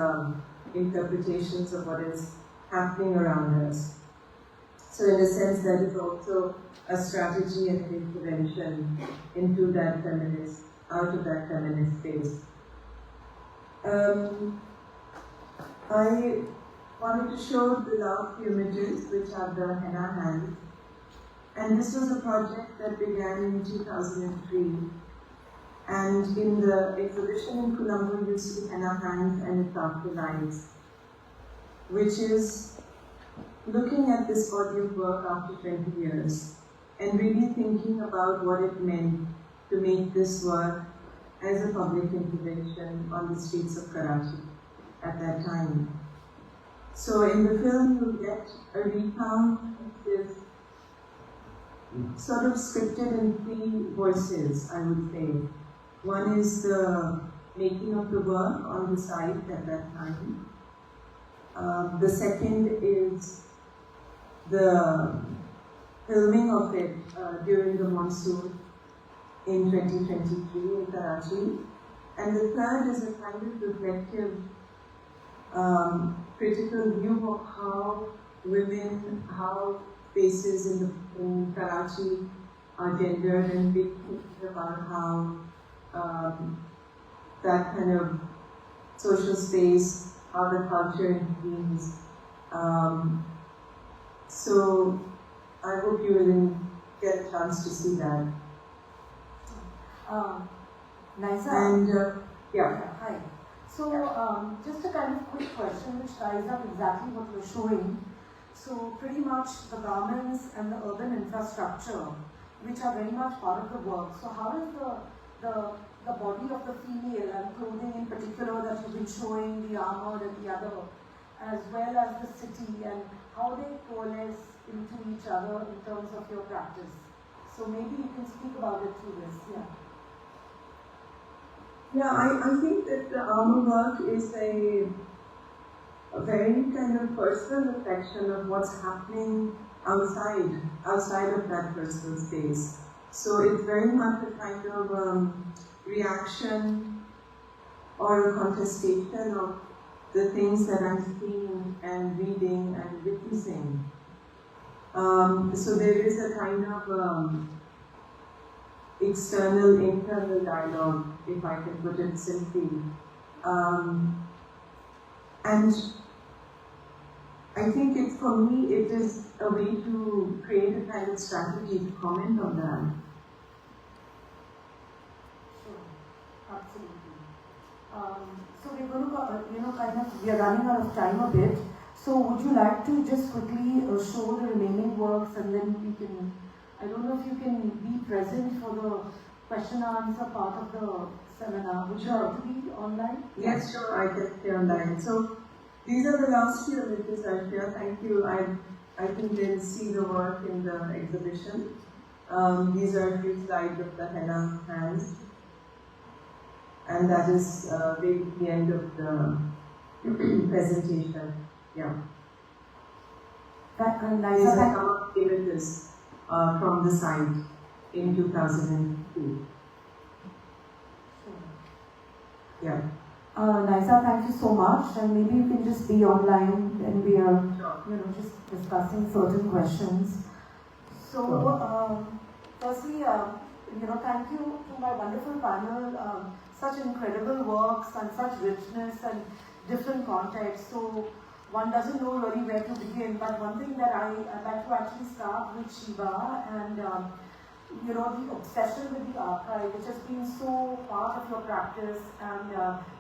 interpretations of what is happening around us. So in a sense, that is also a strategy and an intervention into that feminist, out of that feminist space. I wanted to show the last few images, which are the henna hands. And this was a project that began in 2003. And in the exhibition in Colombo, you see henna hands and its afterlives, which is looking at this body of work after 20 years and really thinking about what it meant to make this work as a public intervention on the streets of Karachi at that time. So in the film, you get a recount which is sort of scripted in three voices, I would say. One is the making of the work on the site at that time. The second is the filming of it during the monsoon in 2023 in Karachi. And the third is a kind of reflective, critical view of how women, how spaces in Karachi are gendered, and big thinking about how that kind of social space, how the culture intervenes. So I hope you will get a chance to see that. Ňiza. And yeah. Hi. So just a kind of quick question which ties up exactly what you're showing. So pretty much the garments and the urban infrastructure, which are very much part of the work. So how does the body of the female and clothing in particular that you've been showing, the armor and the other, as well as the city, and how they coalesce into each other in terms of your practice? So maybe you can speak about it through this, yeah. Yeah, I think that the armor work is a very kind of personal reflection of what's happening outside of that personal space. So it's very much a kind of reaction or a contestation of the things that I'm seeing and reading and witnessing. So there is a kind of external, internal dialogue, if I can put it simply. And I think for me, it is a way to create a kind of strategy to comment on that. Sure, absolutely. So we're going to, we are running out of time a bit. So would you like to just quickly show the remaining works, and then we can, I don't know if you can be present for the question and answer part of the seminar. Would you like to be online? Yes, sure, I can stay online. So these are the last few images I share. Thank you. I think they'll see the work in the exhibition. These are a few slides of the henna hands. And that is the end of the presentation. Yeah. These are some of the images from the site in 2002. Yeah. Ňiza, thank you so much, and maybe you can just be online and we are, just discussing certain questions. So, firstly, thank you to my wonderful panel. Such incredible works and such richness and different contexts. So, one doesn't know really where to begin. But one thing that I'd like to actually start with Shiva and the obsession with the archive, which has been so part of your practice, and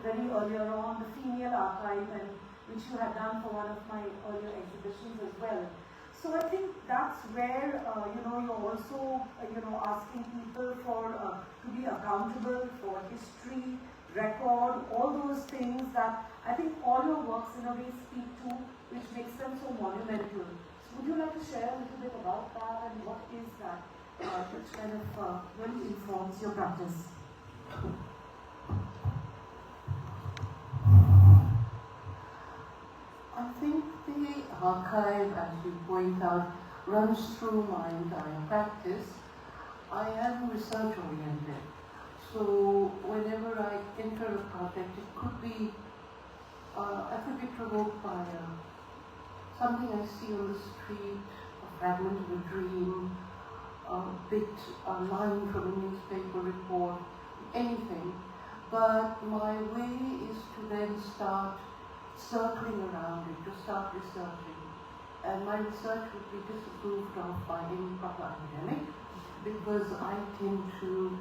very earlier on, the female archive, and which you had done for one of my earlier exhibitions as well. So I think that's where, you're also, asking people to be accountable for history, record, all those things that I think all your works in a way speak to, which makes them so monumental. So Would you like to share a little bit about that and what is that which kind of really informs your practice? I think the archive, as you point out, runs through my entire practice. I am research oriented, so whenever I enter a project, it could be, I could be provoked by something I see on the street, a fragment of a dream, a bit, a line from a newspaper report, anything. But my way is to then start circling around it, to start researching. And my research would be disapproved of by any proper academic, because I tend to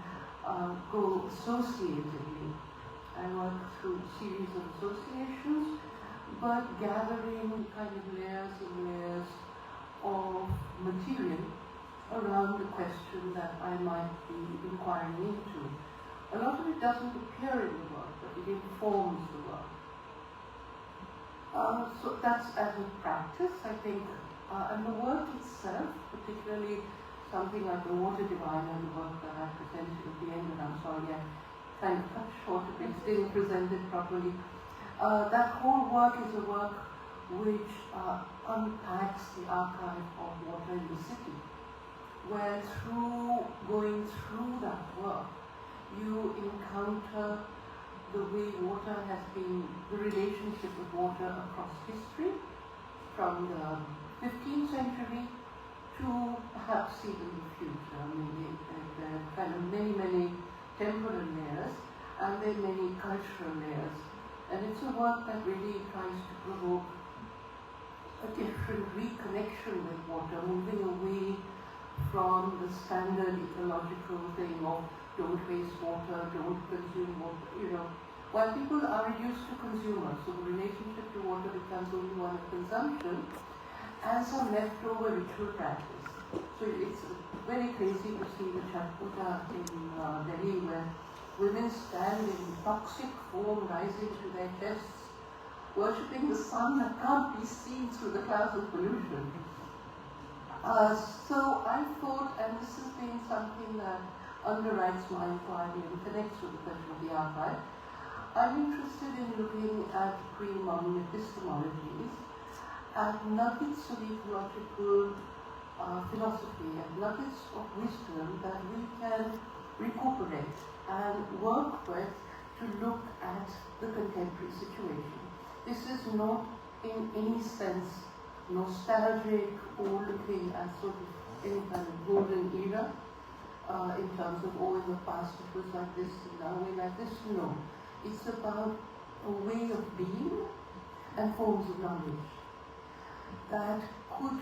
go associatively. I work through a series of associations, but gathering kind of layers and layers of material around the question that I might be inquiring into. A lot of it doesn't appear in the work, but it informs the work. So that's as a practice, I think, and the work itself, particularly something like the 𝘿𝙚𝙘𝙤𝙤𝙤𝙤, the work that I presented at the end, and I'm sorry I kind of cut short if it's still presented properly. That whole work is a work which unpacks the archive of water in the city, where going through that work, you encounter the way water has been, the relationship with water across history, from the 15th century to perhaps even the future. I mean, there are kind of many temporal layers, and there are many cultural layers. And it's a work that really tries to provoke a different reconnection with water, moving away from the standard ecological thing of don't waste water, don't consume water, you know. While people are reduced to consumers, so the relationship to water becomes only one of consumption and some leftover ritual practice. So it's very crazy to see the Chhath Puja in Delhi, where women stand in toxic foam rising to their chests, worshipping the sun that can't be seen through the clouds of pollution. So I thought, and this has been something that underwrites my inquiry and connects with the question of the archive, I'm interested in looking at pre-modern epistemologies, at nuggets of ecological philosophy and nuggets of wisdom that we can recuperate and work with to look at the contemporary situation. This is not in any sense nostalgic or looking at sort of any kind of golden era in terms of, oh, in the past it was like this and now we're like this. No. It's about a way of being and forms of knowledge that could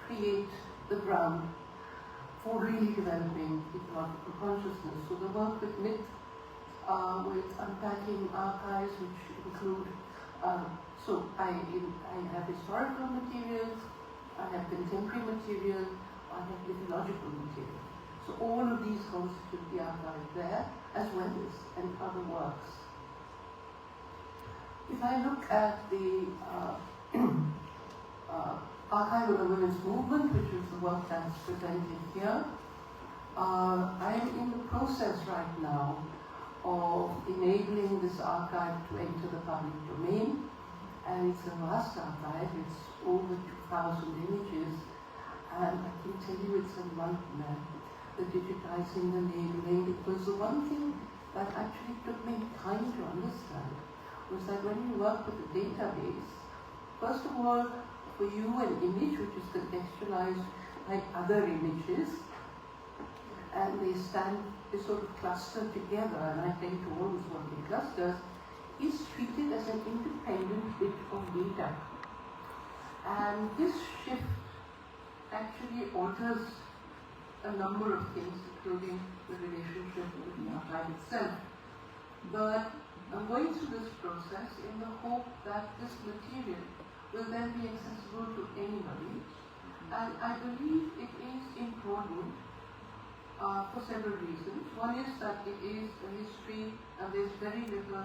create the ground for really developing ecological consciousness. So the work with myth, with unpacking archives, which include, so I have historical material, I have contemporary material, I have mythological material. So all of these constitute the archive there, as well as and other works. If I look at the Archive of the Women's Movement, which is the work that's presented here, I am in the process right now of enabling this archive to enter the public domain, and it's a vast archive. It's over 2,000 images, and I can tell you it's a nightmare, the digitizing, the labeling, because the one thing that actually took me time to understand was that when you work with a database, first of all, for you an image which is contextualized like other images, and they sort of cluster together, and I tend to always work in clusters, is treated as an independent bit of data. And this shift actually alters a number of things, including the relationship with the archive itself. But I'm going through this process in the hope that this material will then be accessible to anybody. And I believe it is important for several reasons. One is that it is a history, and there's very little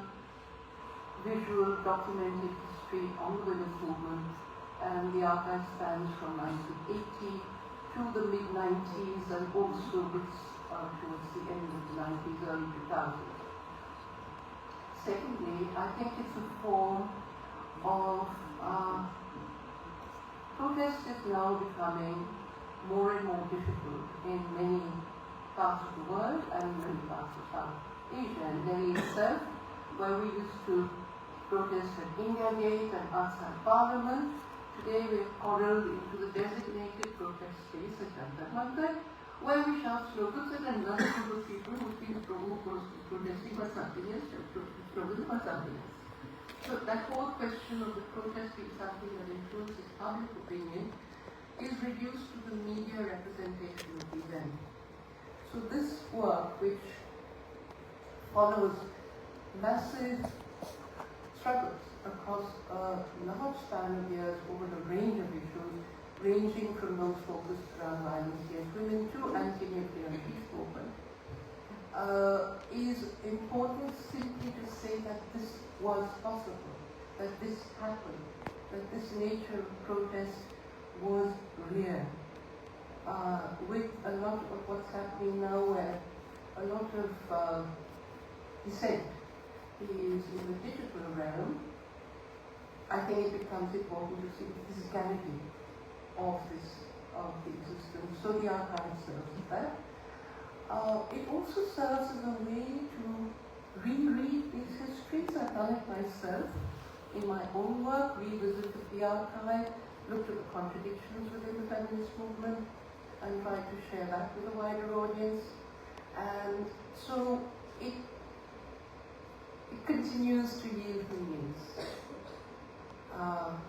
visual documented history on the women's movement and the archive spans from 1980 to the mid-90s and also bits towards the end of the 90s, early 2000s. Secondly, I think it's a form of protest is now becoming more and more difficult in many parts of the world and in many parts of South Asia. And Delhi itself, where we used to protest at India Gate and outside Parliament, today we have corralled into the designated protest space at Jantar Mandir, where we shout slogans and another group of people who've been protesting for something else, slogans for something else. So that whole question of the protest being something that influences public opinion is reduced to the media representation of the event. So this work, which follows massive struggles across a large span of years over a range of issues, ranging from those focused around violence against women to anti-nuclear and peace movement, is important simply to say that this was possible, that this happened, that this nature of protest was real. With a lot of what's happening now, where a lot of dissent is in the digital realm, I think it becomes important to see the physicality of the existence. So the archive serves that. It also serves as a way to reread these histories. I've done it myself in my own work, revisited the archive, looked at the contradictions within the feminist movement, and tried to share that with a wider audience. And so it continues to yield meanings.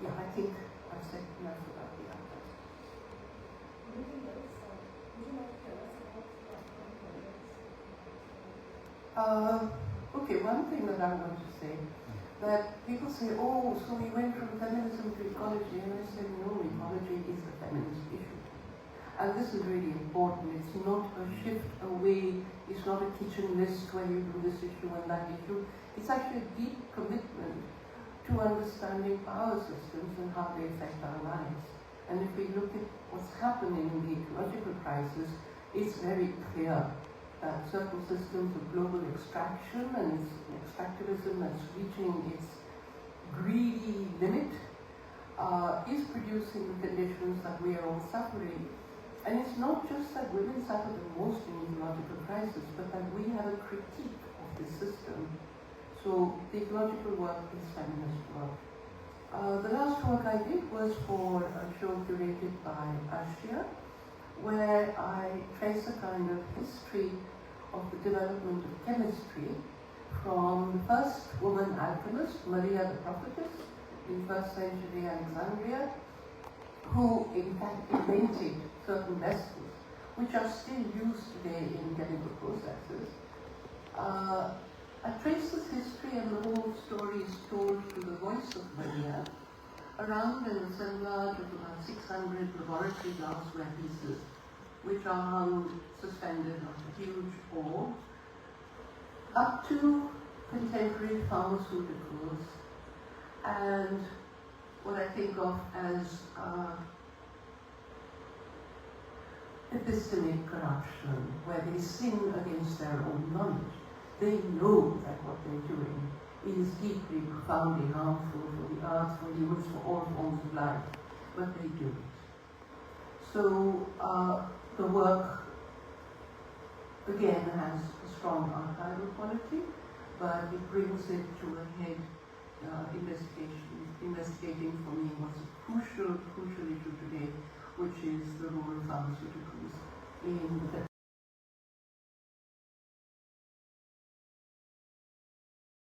Yeah, I think I've said enough about the archive. Anything else? Would you like to tell us about Okay, one thing that I want to say, that people say, oh, so we went from feminism to ecology, and I say, no, ecology is a feminist issue. And this is really important. It's not a shift away, it's not a kitchen list where you do this issue and that issue. It's actually a deep commitment to understanding power systems and how they affect our lives. And if we look at what's happening in the ecological crisis, it's very clear that certain systems of global extraction and extractivism that's reaching its greedy limit is producing the conditions that we are all suffering. And it's not just that women suffer the most in ecological crisis, but that we have a critique of this system. So the ecological work is feminist work. The last work I did was for a show curated by Ashia, where I trace a kind of history of the development of chemistry from the first woman alchemist, Maria the Prophetess, in 1st century Alexandria, who in fact invented certain vessels which are still used today in chemical processes. I trace this history, and the whole story is told through the voice of Maria around an assemblage of about 600 laboratory glassware pieces, which are hung suspended on a huge orb, up to contemporary pharmaceuticals and what I think of as epistemic corruption, where they sin against their own knowledge. They know that what they're doing is deeply, profoundly harmful for the earth, for humans, for all forms of life, but they do it. So the work, again, has a strong archival quality, but it brings it to a head investigating for me what's a crucial issue today, which is the role of pharmaceuticals in the